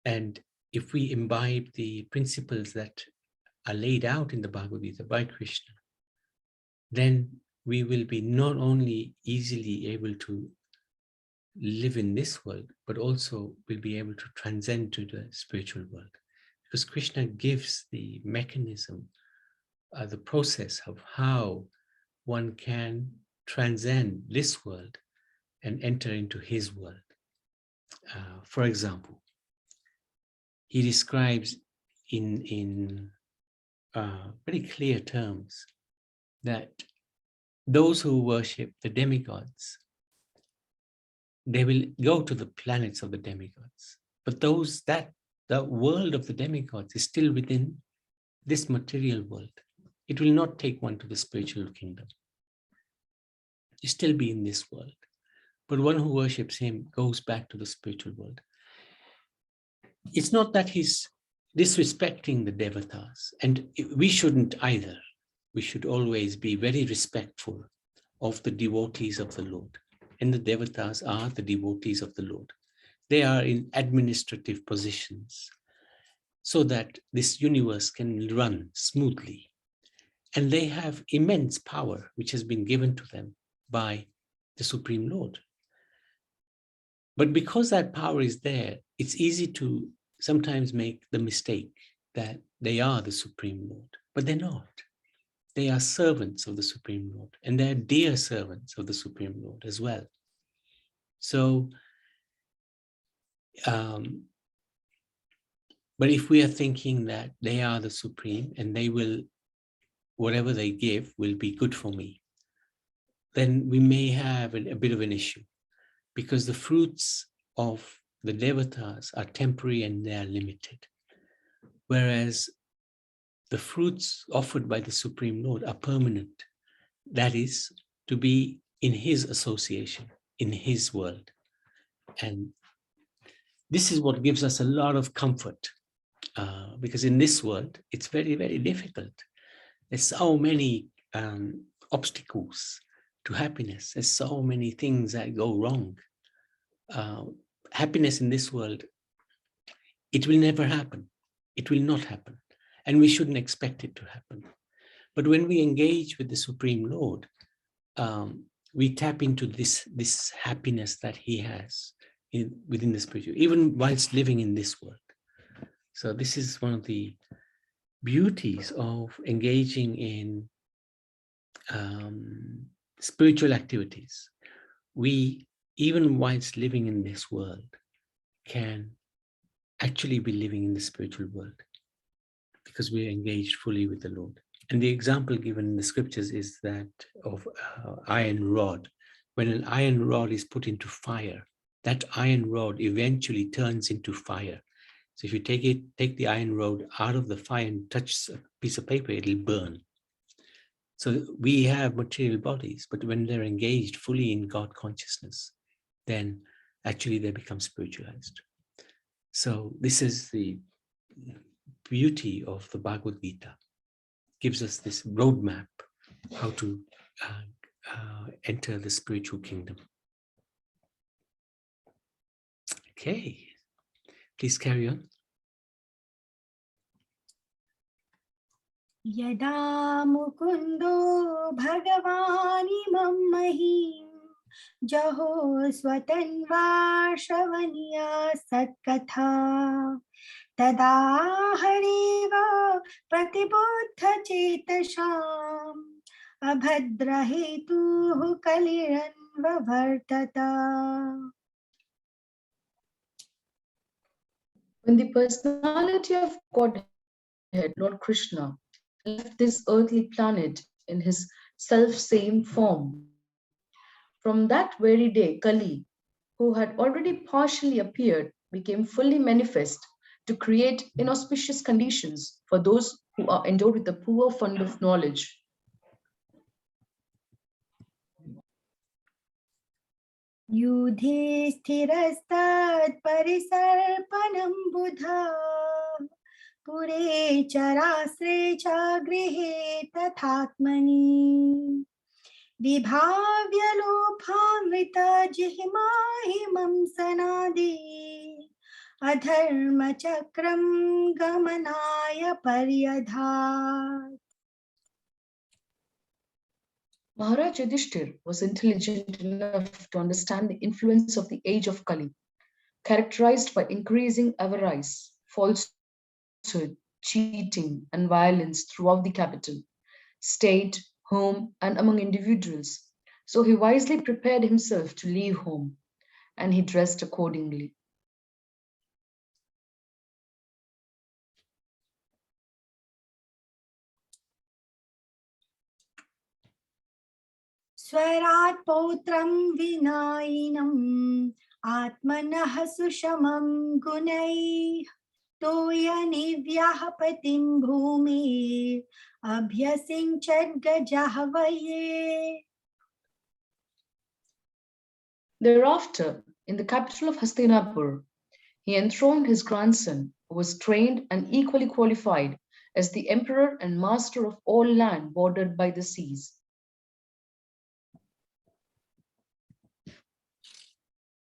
And if we imbibe the principles that are laid out in the Bhagavad Gita by Krishna, then we will be not only easily able to live in this world, but also will be able to transcend to the spiritual world. Because Krishna gives the mechanism, the process of how one can transcend this world and enter into his world. For example, he describes in very clear terms that those who worship the demigods, they will go to the planets of the demigods. But the world of the demigods is still within this material world. It will not take one to the spiritual kingdom. You still be in this world. But one who worships him goes back to the spiritual world. It's not that he's disrespecting the devatas, and we shouldn't either. We should always be very respectful of the devotees of the Lord. And the devatas are the devotees of the Lord. They are in administrative positions so that this universe can run smoothly. And they have immense power, which has been given to them by the Supreme Lord. But because that power is there, it's easy to sometimes make the mistake that they are the Supreme Lord, but they're not. They are servants of the Supreme Lord, and they're dear servants of the Supreme Lord as well. So, but if we are thinking that they are the Supreme and they will, whatever they give will be good for me, then we may have a bit of an issue, because the fruits of the devatas are temporary and they are limited. Whereas the fruits offered by the Supreme Lord are permanent. That is, to be in his association, in his world. And this is what gives us a lot of comfort, because in this world, it's very, very difficult. There's so many obstacles to happiness. There's so many things that go wrong. Happiness in this world, it will never happen. It will not happen. And we shouldn't expect it to happen. But when we engage with the Supreme Lord, we tap into this happiness that he has within the spiritual, even whilst living in this world. So this is one of the beauties of engaging in spiritual activities. We, even whilst living in this world, can actually be living in the spiritual world because we are engaged fully with the Lord. And the example given in the scriptures is that of iron rod. When an iron rod is put into fire, that iron rod eventually turns into fire. So if you take the iron rod out of the fire and touch a piece of paper, it'll burn. So we have material bodies, but when they're engaged fully in God consciousness, then actually they become spiritualized. So this is the beauty of the Bhagavad Gita. Gives us this roadmap how to enter the spiritual kingdom. Okay, please carry on. Yada mukundo bhagavani mahim jaho swatanva shravaniya satkatha tada hariva pratibuddha cetasham abhadra hetu kaliranva vartata. When the personality of Godhead, Lord Krishna, left this earthly planet in his self-same form, from that very day, Kali, who had already partially appeared, became fully manifest to create inauspicious conditions for those who are endowed with a poor fund of knowledge. युधिष्ठिरस्तात् परिसर्पणं बुधा पुरे चरास्रे च गृहे तथात्मनि विभाव्य लोभान्वित जिह्माहिमं Sanadi अधर्मचक्रं गमनाय पर्यधात्. Maharaj Yudhishthir was intelligent enough to understand the influence of the age of Kali, characterized by increasing avarice, falsehood, cheating, and violence throughout the capital, state, home, and among individuals. So he wisely prepared himself to leave home, and he dressed accordingly. स्वरात् पौत्रं विनायिनम् आत्मनः सुषमं गुणैः तोयनिव्याः पतिं भूमिः अभ्यसिञ्चत् गजः वये. Thereafter, in the capital of Hastinapur, he enthroned his grandson, who was trained and equally qualified as the emperor and master of all land bordered by the seas.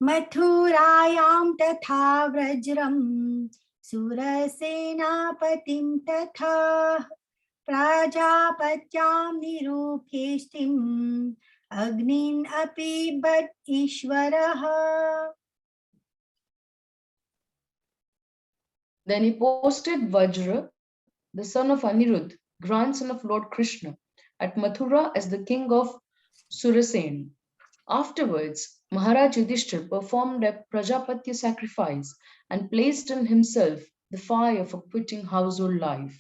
मथुरायां तथा व्रजरं सुरसेनापतिं तथा प्राजापत्यां निरूपेष्टिम् अग्निन् अपि बद् ईश्वरः. Then he posted Vajra, the son of Anirudh, grandson of Lord Krishna, at Mathura as the king of Surasen. Afterwards, Maharaj Yudhishthir performed a Prajapatya sacrifice and placed in himself the fire for quitting household life.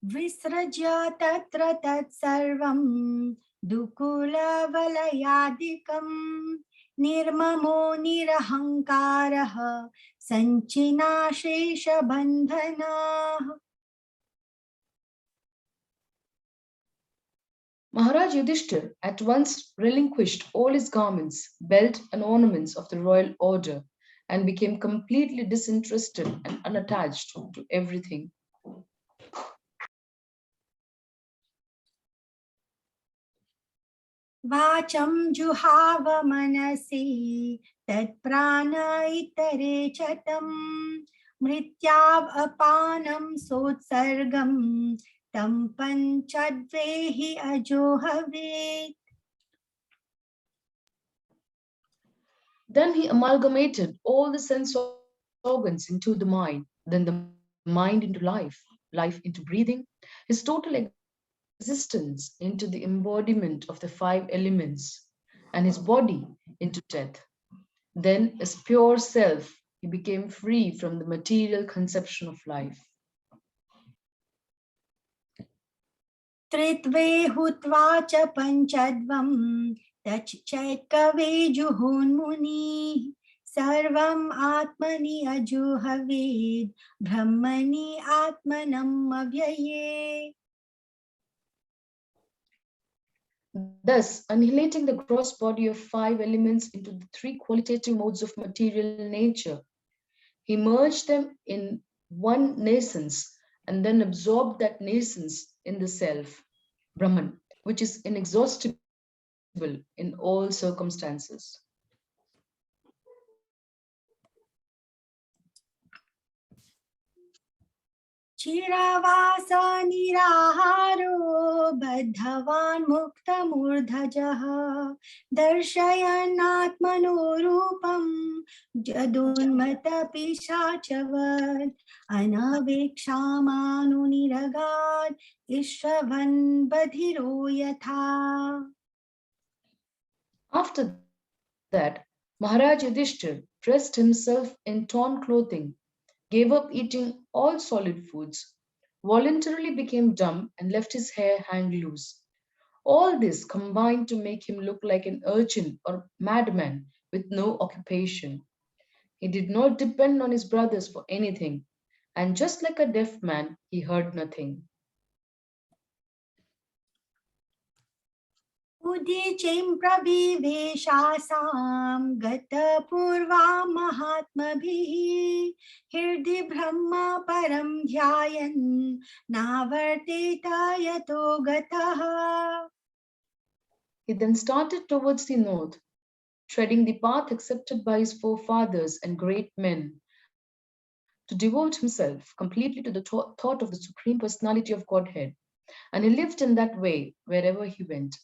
विसृज्य तत्र तत्सर्वं दुकुलवलयादिकं निर्ममो निरहङ्कारः सञ्चिनाशेषबन्धनाः. Maharaj Yudhishthir at once relinquished all his garments, belt, and ornaments of the royal order and became completely disinterested and unattached to everything. वाचं जुहाव मनसि तत्प्राण इतरे च तं मृत्याव अपानं सोत्सर्गं तं पञ्चद्वेहि अजो हवेत्. Then he amalgamated all the sense organs into the mind, then the mind into life, life into breathing, his total existence into the embodiment of the five elements, and his body into death. Then, as pure self, he became free from the material conception of life. त्रित्वे हुत्वा च पञ्चद्वं तच्चैकवे जुहोन्मुनिः सर्वम् आत्मनि अजुहवेद् ब्रह्मणि आत्मनम् अव्यये. Thus, annihilating the gross body of five elements into the three qualitative modes of material nature, he merged them in one nascence and then absorbed that nascence in the self, Brahman, which is inexhaustible in all circumstances. चिरवास निराहारो बद्धवान् मुक्तमूर्धजः दर्शयन्नात्मनो रूपं जदोन्मत्तपिशाचवत् अनवेक्षामानुनिरगात् ईश्वरन् बधिरो यथा. After that, Maharaj Yudhishthir dressed himself in torn clothing, gave up eating all solid foods, voluntarily became dumb, and left his hair hang loose. All this combined to make him look like an urchin or madman with no occupation. He did not depend on his brothers for anything, and just like a deaf man, he heard nothing. उदीचीं प्रविवेशासां गतपूर्वा महात्मभिः हृदि ब्रह्म परं ध्यायन् नावर्तेत यतो गतः. He then started towards the north, treading the path accepted by his forefathers and great men, to devote himself completely to the thought of the Supreme Personality of Godhead. And he lived in that way wherever he went.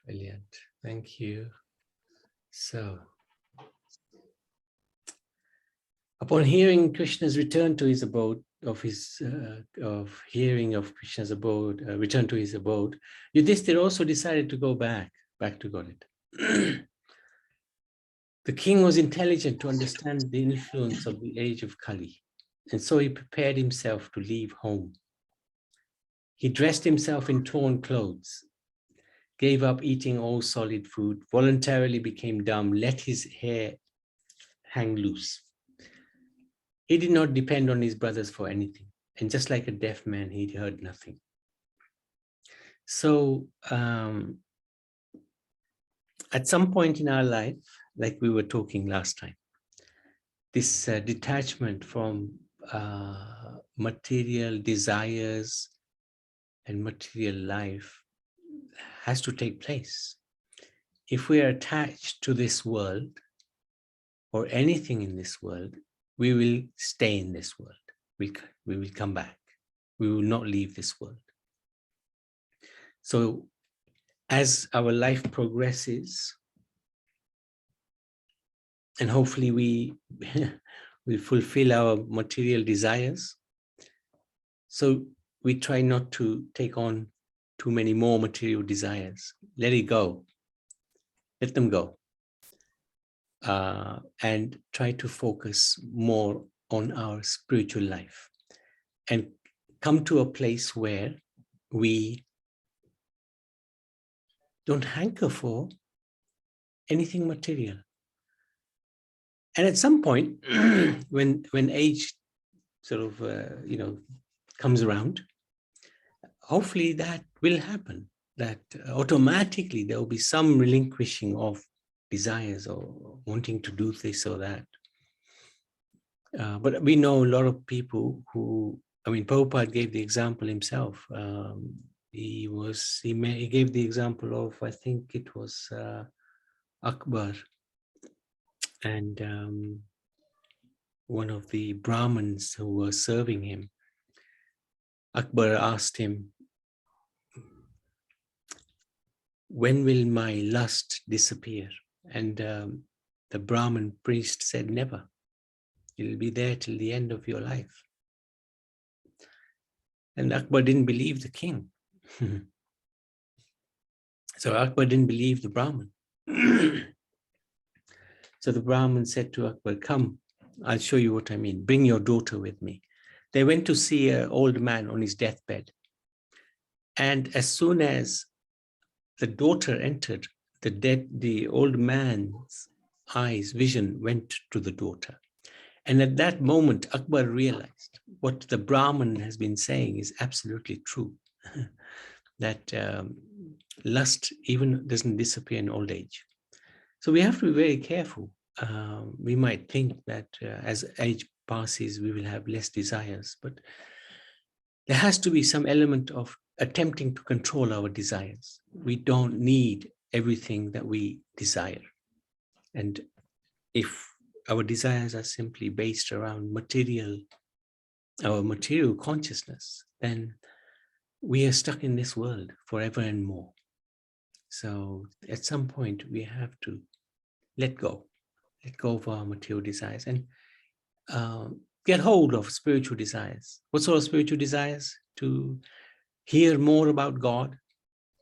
Brilliant. Thank you. So, upon hearing Krishna's return to his abode, return to his abode, Yudhishthira also decided to go back to Godhead. The king was intelligent to understand the influence of the age of Kali, and so he prepared himself to leave home. He dressed himself in torn clothes, gave up eating all solid food, voluntarily became dumb, let his hair hang loose. He did not depend on his brothers for anything, and just like a deaf man, he heard nothing. So at some point in our life, like we were talking last time, this detachment from material desires and material life has to take place. If we are attached to this world or anything in this world, we will stay in this world. We will come back. We will not leave this world. So as our life progresses, and hopefully we will fulfill our material desires, so we try not to take on too many more material desires. Let it go. Let them go. And try to focus more on our spiritual life and come to a place where we don't hanker for anything material. And at some point, when age sort of comes around, hopefully that will happen, that automatically there will be some relinquishing of desires or wanting to do this or that. But we know a lot of people who, Prabhupada gave the example himself. He gave the example of, I think it was Akbar, and one of the Brahmins who were serving him. Akbar asked him, when will my lust disappear? And the Brahmin priest said, never. It'll be there till the end of your life. And Akbar didn't believe the king. So Akbar didn't believe the Brahmin. So the Brahmin said to Akbar, come, I'll show you what I mean. Bring your daughter with me. They went to see an old man on his deathbed. And as soon as the daughter entered, the old man's vision went to the daughter. And at that moment, Akbar realized what the Brahmin has been saying is absolutely true, that lust even doesn't disappear in old age. So we have to be very careful. We might think that as age passes, we will have less desires, but there has to be some element of attempting to control our desires. We don't need everything that we desire. And if our desires are simply based around material our material consciousness, then we are stuck in this world forever and more. So at some point we have to let go of our material desires and get hold of spiritual desires. What sort of spiritual desires? To hear more about God,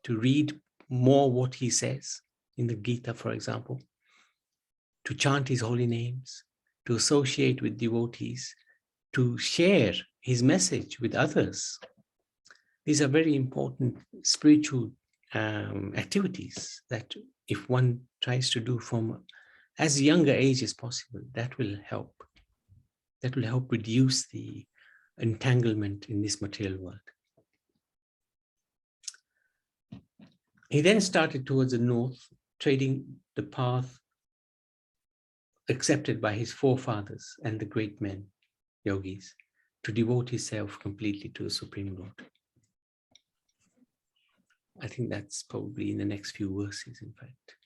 to read more what he says in the Gita, for example, to chant his holy names, to associate with devotees, to share his message with others. These are very important spiritual activities that if one tries to do from as younger age as possible, that will help. That will help reduce the entanglement in this material world. He then started towards the north, trading the path accepted by his forefathers and the great men, yogis, to devote himself completely to the Supreme Lord. I think that's probably in the next few verses, in fact.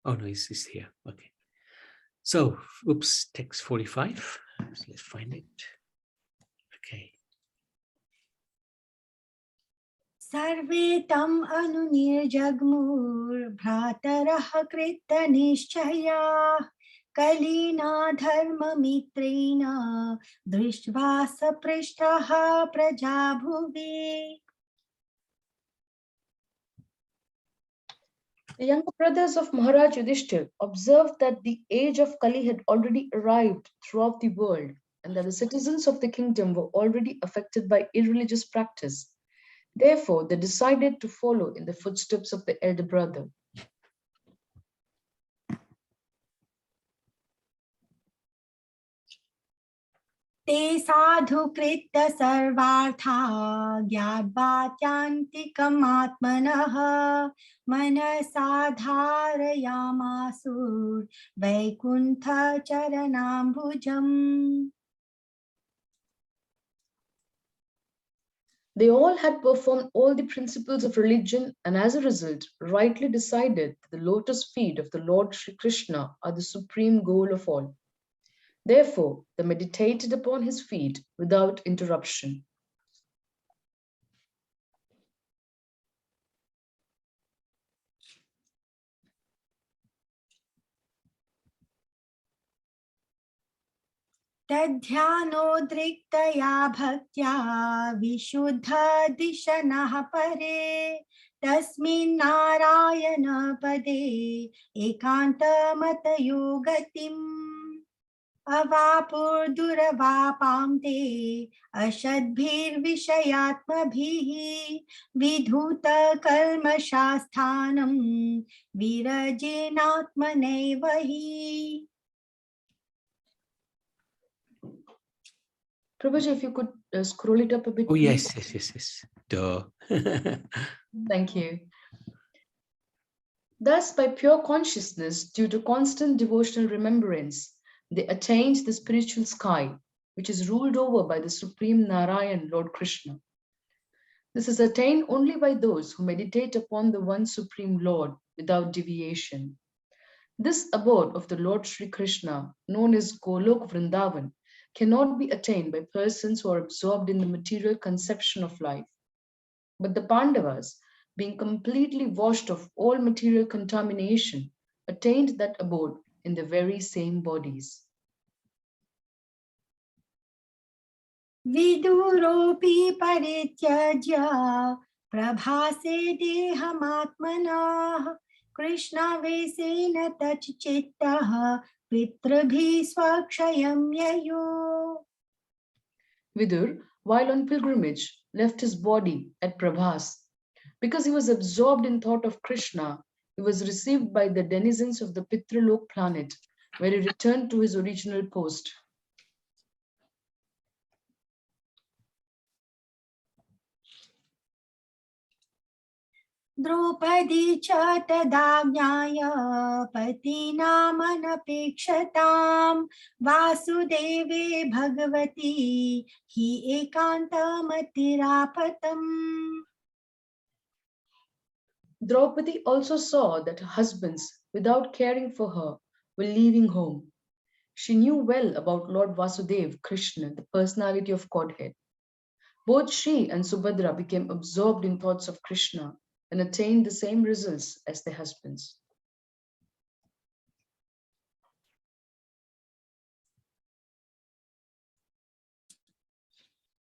Oh no, it's here. Okay. So, oops, text 45. So let's find it. Okay. Sarve tam anunirjagmur bhratarah krita nishchaya kalina dharma mitrena drishtva saprishtaha prajabhuvi. The younger brothers of Maharaj Yudhishthir observed that the age of Kali had already arrived throughout the world and that the citizens of the kingdom were already affected by irreligious practice. Therefore, they decided to follow in the footsteps of the elder brother. Te sadhu krita sarvartha gyadvatyantikam atmanah manasadharayamasur vaikuntha charanambujam. They all had performed all the principles of religion and as a result rightly decided that the lotus feet of the Lord Sri Krishna are the supreme goal of all. Therefore, they meditated upon his feet without interruption. तद्ध्यानोद्रिक्तया भक्त्या विशुद्धदिशनः परे तस्मिन् नारायण पदे एकान्तमतयो गतिम् अवापुर्दुरवापां ते अशद्भिर्विषयात्मभिः विधूतकल्मषास्थानं विरजेनात्मनैव हि. Prabhuji, if you could scroll it up a bit. Oh, please. yes. Duh. Thank you. Thus, by pure consciousness, due to constant devotional remembrance, they attained the spiritual sky, which is ruled over by the Supreme Narayan, Lord Krishna. This is attained only by those who meditate upon the one Supreme Lord without deviation. This abode of the Lord Sri Krishna, known as Golok Vrindavan, cannot be attained by persons who are absorbed in the material conception of life. But the Pandavas, being completely washed of all material contamination, attained that abode in the very same bodies. Viduropi parityajya prabhase dehamatmanah Krishna vesena tachichittah pitrabhi swakshayam yayu. Vidur, while on pilgrimage, left his body at Prabhas. Because he was absorbed in thought of Krishna, he was received by the denizens of the Pitralok planet, where he returned to his original post. Draupadi cha tadagnyaya patinamanapekshatam Vasudeve bhagavati hi ekantamatirapatam. Draupadi also saw that her husbands, without caring for her, were leaving home. She knew well about Lord Vasudev, Krishna, the personality of Godhead. Both Shri and Subhadra became absorbed in thoughts of Krishna and attained the same results as their husbands.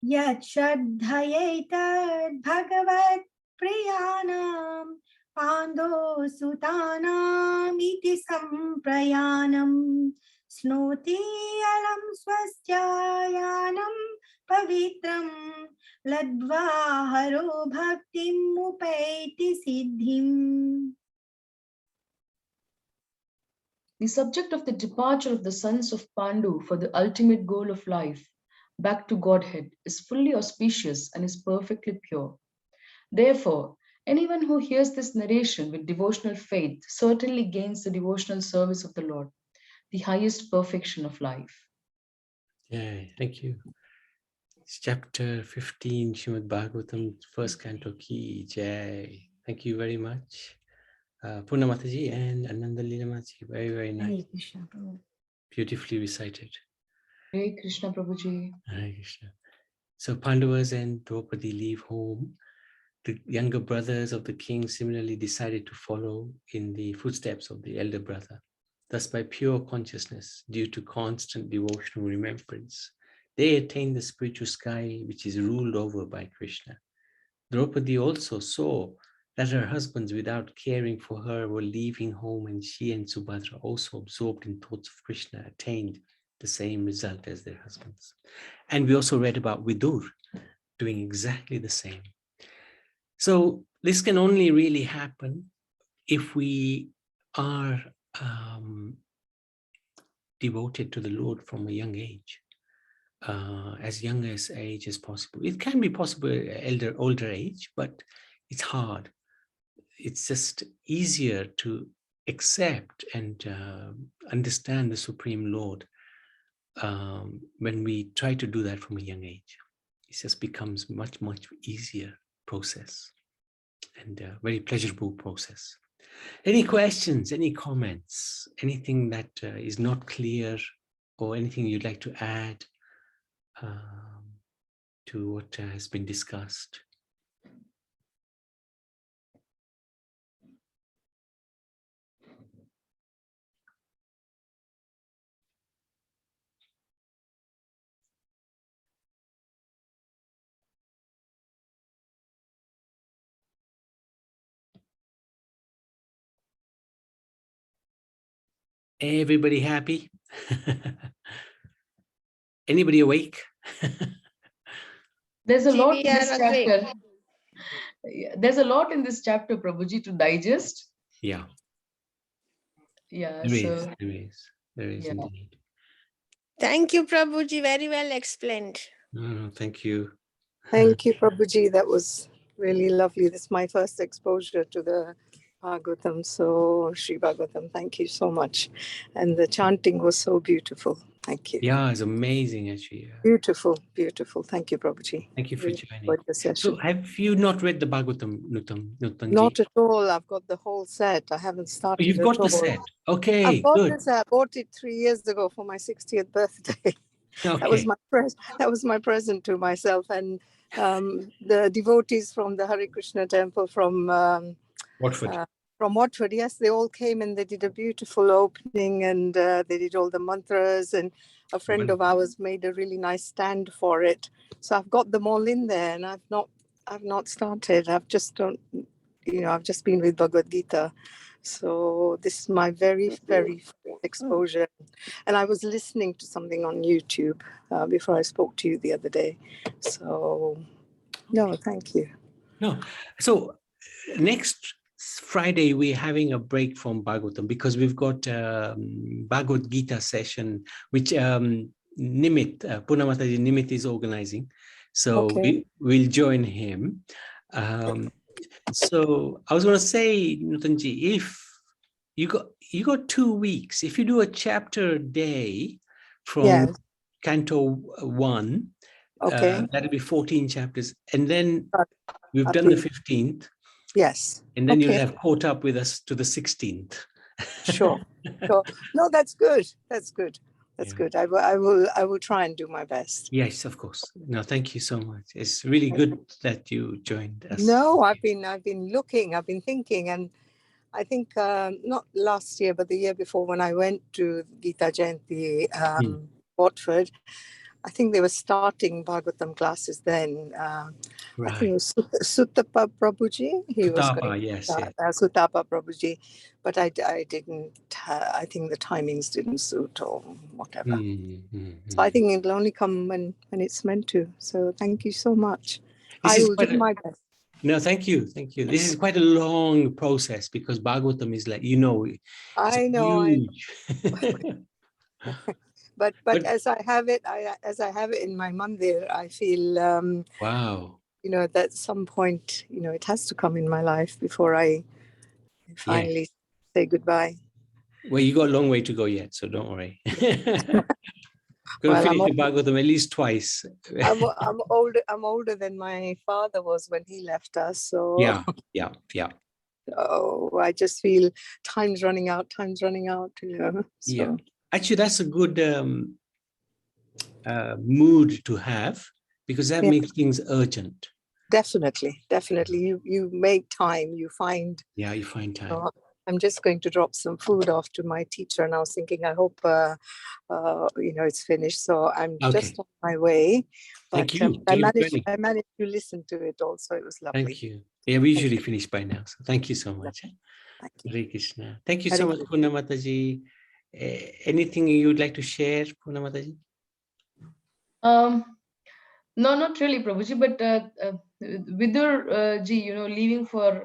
Yat Shraddhayetad Bhagavat Priyanam Pando Sutanam Iti Samprayanam Snoti Alam Swastyayanam Pavitram Ladva Haro Bhaktim Upaiti Siddhim. The subject of the departure of the sons of Pandu for the ultimate goal of life, back to Godhead, is fully auspicious and is perfectly pure. Therefore, anyone who hears this narration with devotional faith certainly gains the devotional service of the Lord, the highest perfection of life. Yeah, thank you. It's chapter 15, Srimad Bhagavatam, first canto ki jai. Thank you very much. Purna Mataji and Ananda Leela Mataji, very, very nice. Hare Krishna, Prabhu. Beautifully recited. Hare Krishna Prabhuji. Hare Krishna. So Pandavas and Draupadi leave home. The younger brothers of the king similarly decided to follow in the footsteps of the elder brother. Thus, by pure consciousness, due to constant devotional remembrance, they attained the spiritual sky which is ruled over by Krishna. Draupadi also saw that her husbands, without caring for her, were leaving home, and she and Subhadra, also absorbed in thoughts of Krishna, attained the same result as their husbands. And we also read about Vidur doing exactly the same. So this can only really happen if we are devoted to the Lord from a young age, as young as age as possible. It can be possible at older age, but it's hard. It's just easier to accept and understand the Supreme Lord when we try to do that from a young age. It just becomes much, much easier process and a very pleasurable process. Any questions, any comments, anything that is not clear, or anything you'd like to add to what has been discussed? Everybody happy? Anybody awake? There's a Ji, lot we in this are awake. chapter. Yeah, there's a lot in this chapter, Prabhuji, to digest. Yeah, Yeah, there is yeah. indeed. Thank you, Prabhuji. Very well explained. No, thank you. Thank you, Prabhuji. That was really lovely. This is my first exposure to the Bhagavatam. So, Sri Bhagavatam, thank you so much. And the chanting was so beautiful. Thank you. Yeah, it's amazing actually. Beautiful, beautiful. Thank you, Prabhuji. Thank you for Really joining. enjoyed the session. So have you not read the Bhagavatam, Nutanji? Not at all. I've got the whole set. I haven't Oh, started. you've at got the all. set. Okay, I've got good. this. I bought it 3 years ago for my 60th birthday. That was Okay. my present to myself. And the devotees from the Hare Krishna temple from Watford. Watford, yes, they all came and they did a beautiful opening, and they did all the mantras, and a friend of ours made a really nice stand for it. So I've got them all in there, and I've not started. I've just been with Bhagavad Gita. So this is my very, very first exposure. And I was listening to something on YouTube before I spoke to you the other day. So, no, thank you. No. So next Friday, we're having a break from Bhagavatam because we've got Bhagavad Gita session, which Nimit, Punamataji Nimit is organizing. So Okay. we'll join him. So I was going to say, Nutanji, if you got 2 weeks, if you do a chapter a day from Yes. Canto 1, Okay. that'll be 14 chapters. And then we've I'll done the be- 15th. Yes. And then Okay. you'll have caught up with us to the 16th. Sure. No, that's good. That's good. That's Yeah. good. I will try and do my best. Yes, of course. No, thank you so much. It's really good that you joined us. No, I've been looking, I've been thinking, and I think not last year, but the year before, when I went to Gita Jayanti, Watford, I think they were starting Bhagavatam classes then. I think it was Sutapa Prabhuji. He was Sutapa, going, yes. Sutapa Prabhuji, but I didn't. I think the timings didn't suit or whatever. So I think it'll only come when it's meant to. So thank you so much. I will do my best. No, thank you. Thank you. This is quite a long process because Bhagavatam is like, I know. huge. But as I have it, in my mandir, I feel wow. that at some point, it has to come in my life before I finally say goodbye. Well, you got a long way to go yet, so don't worry. Going to Well, finish the Bhagavatam at least twice. I'm older than my father was when he left us. So yeah. Oh, I just feel time's running out. So. Yeah. Actually, that's a good mood to have, because that makes things urgent. Definitely. You make time. You find. Yeah, you find time. I'm just going to drop some food off to my teacher, and I was thinking, I hope it's finished. So I'm just on my way. But Thank you. I managed to listen to it also. It was lovely. Thank you. Yeah, we usually finish by now. So thank you so much. Thank you. Hare Krishna. Thank you so much, Purna Mataji. Anything you would like to share, Purna Mataji? No, not really, Prabhuji, but Vidur ji, leaving for,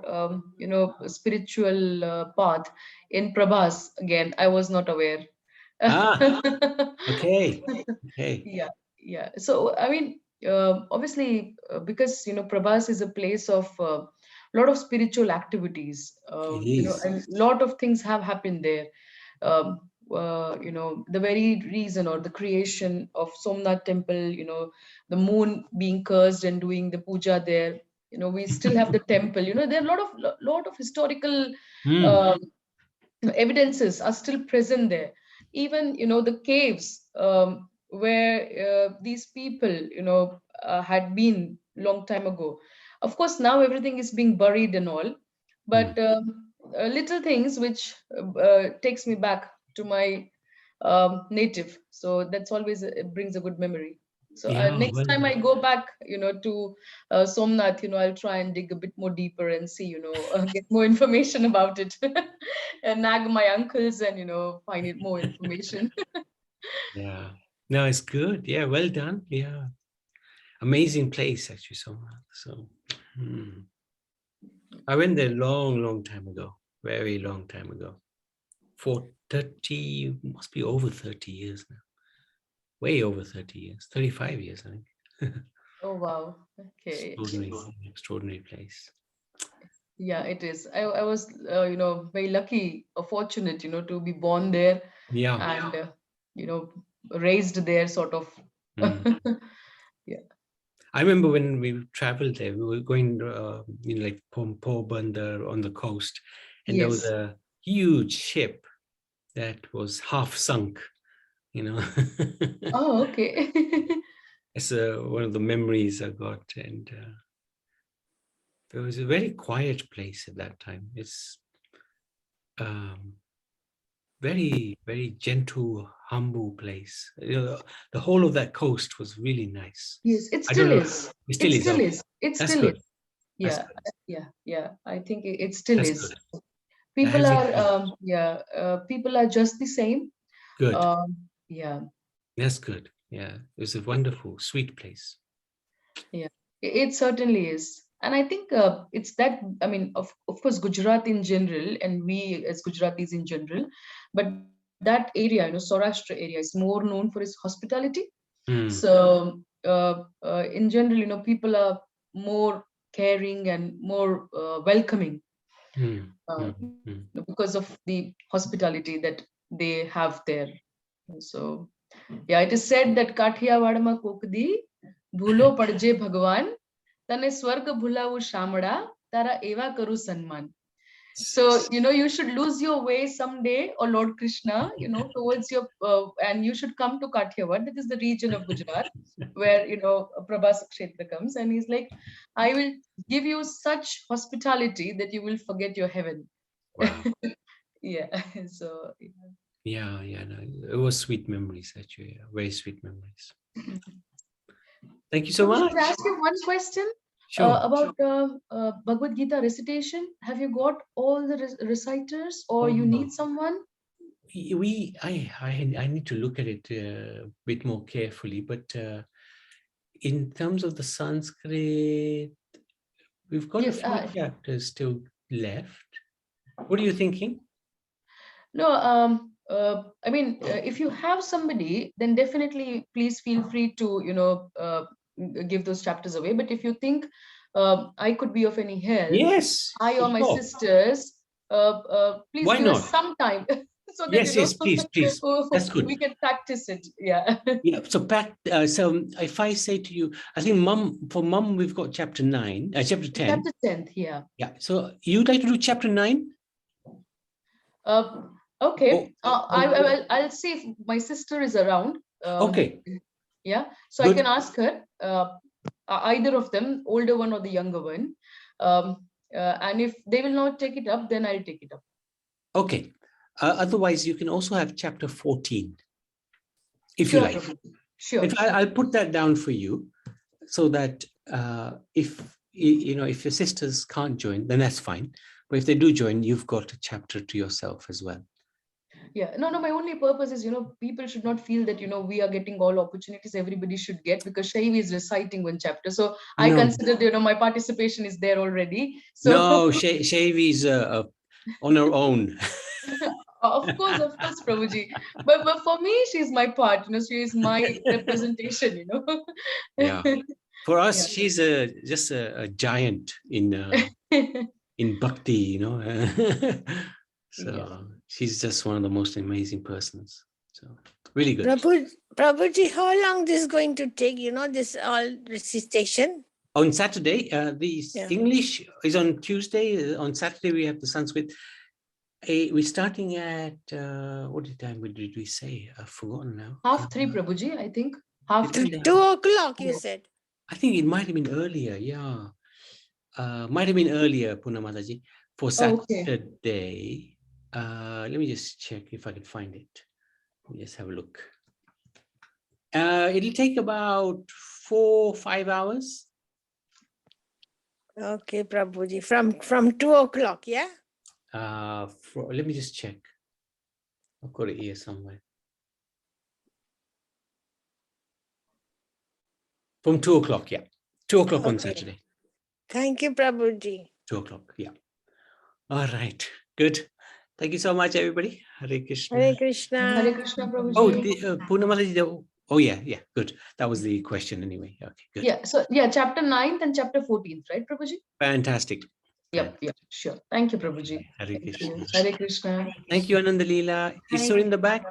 spiritual path in Prabhas, again, I was not aware. Okay. Yeah. So, I mean, obviously, because, Prabhas is a place of a lot of spiritual activities. And a lot of things have happened there. The very reason or the creation of Somnath temple, the moon being cursed and doing the puja there, we still have the temple, there are a lot of historical evidences are still present there. Even, the caves where these people, had been long time ago. Of course, now everything is being buried and all, but little things which takes me back to my native. So that's always, it brings a good memory. So next time I go back, to Somnath, I'll try and dig a bit more deeper and see, get more information about it and nag my uncles and, find it more information. Yeah. No, it's good. Yeah, well done. Yeah. Amazing place, actually, Somnath. So I went there long time ago. Very long time ago. For 30, must be over 30 years now. Way over 30 years. 35 years, I think. Oh, wow. Okay. Extraordinary place. Yeah, it is. I was, very lucky or fortunate, to be born there. Yeah. And, raised there, sort of. Yeah. I remember when we traveled there, we were going, like Porbandar on the coast, and there was a huge ship that was half sunk, Oh, okay. It's one of the memories I got, and it was a very quiet place at that time. It's very, very gentle, humble place. The whole of that coast was really nice. Yes, it still is. It still is. It That's still good. is. Yeah, That's yeah. I think it still That's is. good. People are, people are just the same. Good. Yeah. That's good. Yeah, it was a wonderful, sweet place. Yeah, it certainly is. And I think it's that, I mean, of course, Gujarat in general, and we as Gujaratis in general, but that area, Saurashtra area is more known for its hospitality. So in general, people are more caring and more welcoming because of the hospitality that they have there. So yeah, it is said that Kathiyawad kokdi bhulo padje Bhagwan, tane swarg bhulavu shamada, tara eva karu sanman. So, you should lose your way someday, or Lord Krishna, towards your, and you should come to Kathiawad. That is the region of Gujarat where, Prabhas Kshetra comes. And he's like, I will give you such hospitality that you will forget your heaven. Wow. Yeah. So, Yeah, no, it was sweet memories actually. Yeah, very sweet memories. Thank you so much. Can I ask you one question? Sure. About Bhagavad Gita recitation? Have you got all the reciters, or you need someone? I need to look at it a bit more carefully, but in terms of the Sanskrit, we've got a few chapters still left. What are you thinking? No, I mean, if you have somebody, then definitely please feel free to, give those chapters away. But if you think I could be of any help, Yes. I or my sure. sisters, please Why give not? us some time so that, Yes, please. That's good. we can practice it. Yeah. Yeah. So so if I say to you, I think for mum, we've got chapter 9, chapter 10. Chapter 10th, yeah. Yeah. So you'd like to do chapter 9? Okay. I'll see if my sister is around. Okay. Yeah. So Good. I can ask her, either of them, older one or the younger one. And if they will not take it up, then I'll take it up. Okay. Otherwise, you can also have chapter 14, if Sure, you like. Prabhuji. Sure. If I'll put that down for you, so that if if your sisters can't join, then that's fine. But if they do join, you've got a chapter to yourself as well. Yeah. No, my only purpose is, people should not feel that, we are getting all opportunities everybody should get, because Shaivi is reciting one chapter. So I consider, my participation is there already. So no, Shaivi is on her own. Of course, Prabhuji. But for me, she's my part. She is my representation. Yeah. For us, Yeah. she's just a giant in bhakti. So Yeah. she's just one of the most amazing persons. So really good. Prabhuji, how long this is going to take? This all recitation? On Saturday, English is on Tuesday. On Saturday, we have the Sanskrit. We're starting at what time did we say? I've forgotten now. 3:30, Prabhuji, I think. 3:30. 2 o'clock, you said. I think it might have been earlier. Yeah, might have been earlier, Punamadaji, for Saturday. Let me just check if I can find it. Let me just have a look. It'll take about 4-5 hours. Okay, Prabhuji, from 2 o'clock, yeah? Let me just check. I've got it here somewhere. From 2 o'clock, yeah. 2 o'clock on Saturday. Thank you, Prabhuji. 2 o'clock, yeah. All right, good. Thank you so much, everybody. Hare Krishna. Hare Krishna. Hare Krishna, Prabhuji. Oh, Punamadaji. Oh, yeah. Good. That was the question anyway. Okay, good. Yeah. So, chapter 9th and chapter 14th, right, Prabhuji? Fantastic. Yep. Sure. Thank you, Prabhuji. Hare Krishna. Hare Krishna. Thank you, Anandalila. Is Sur in the back?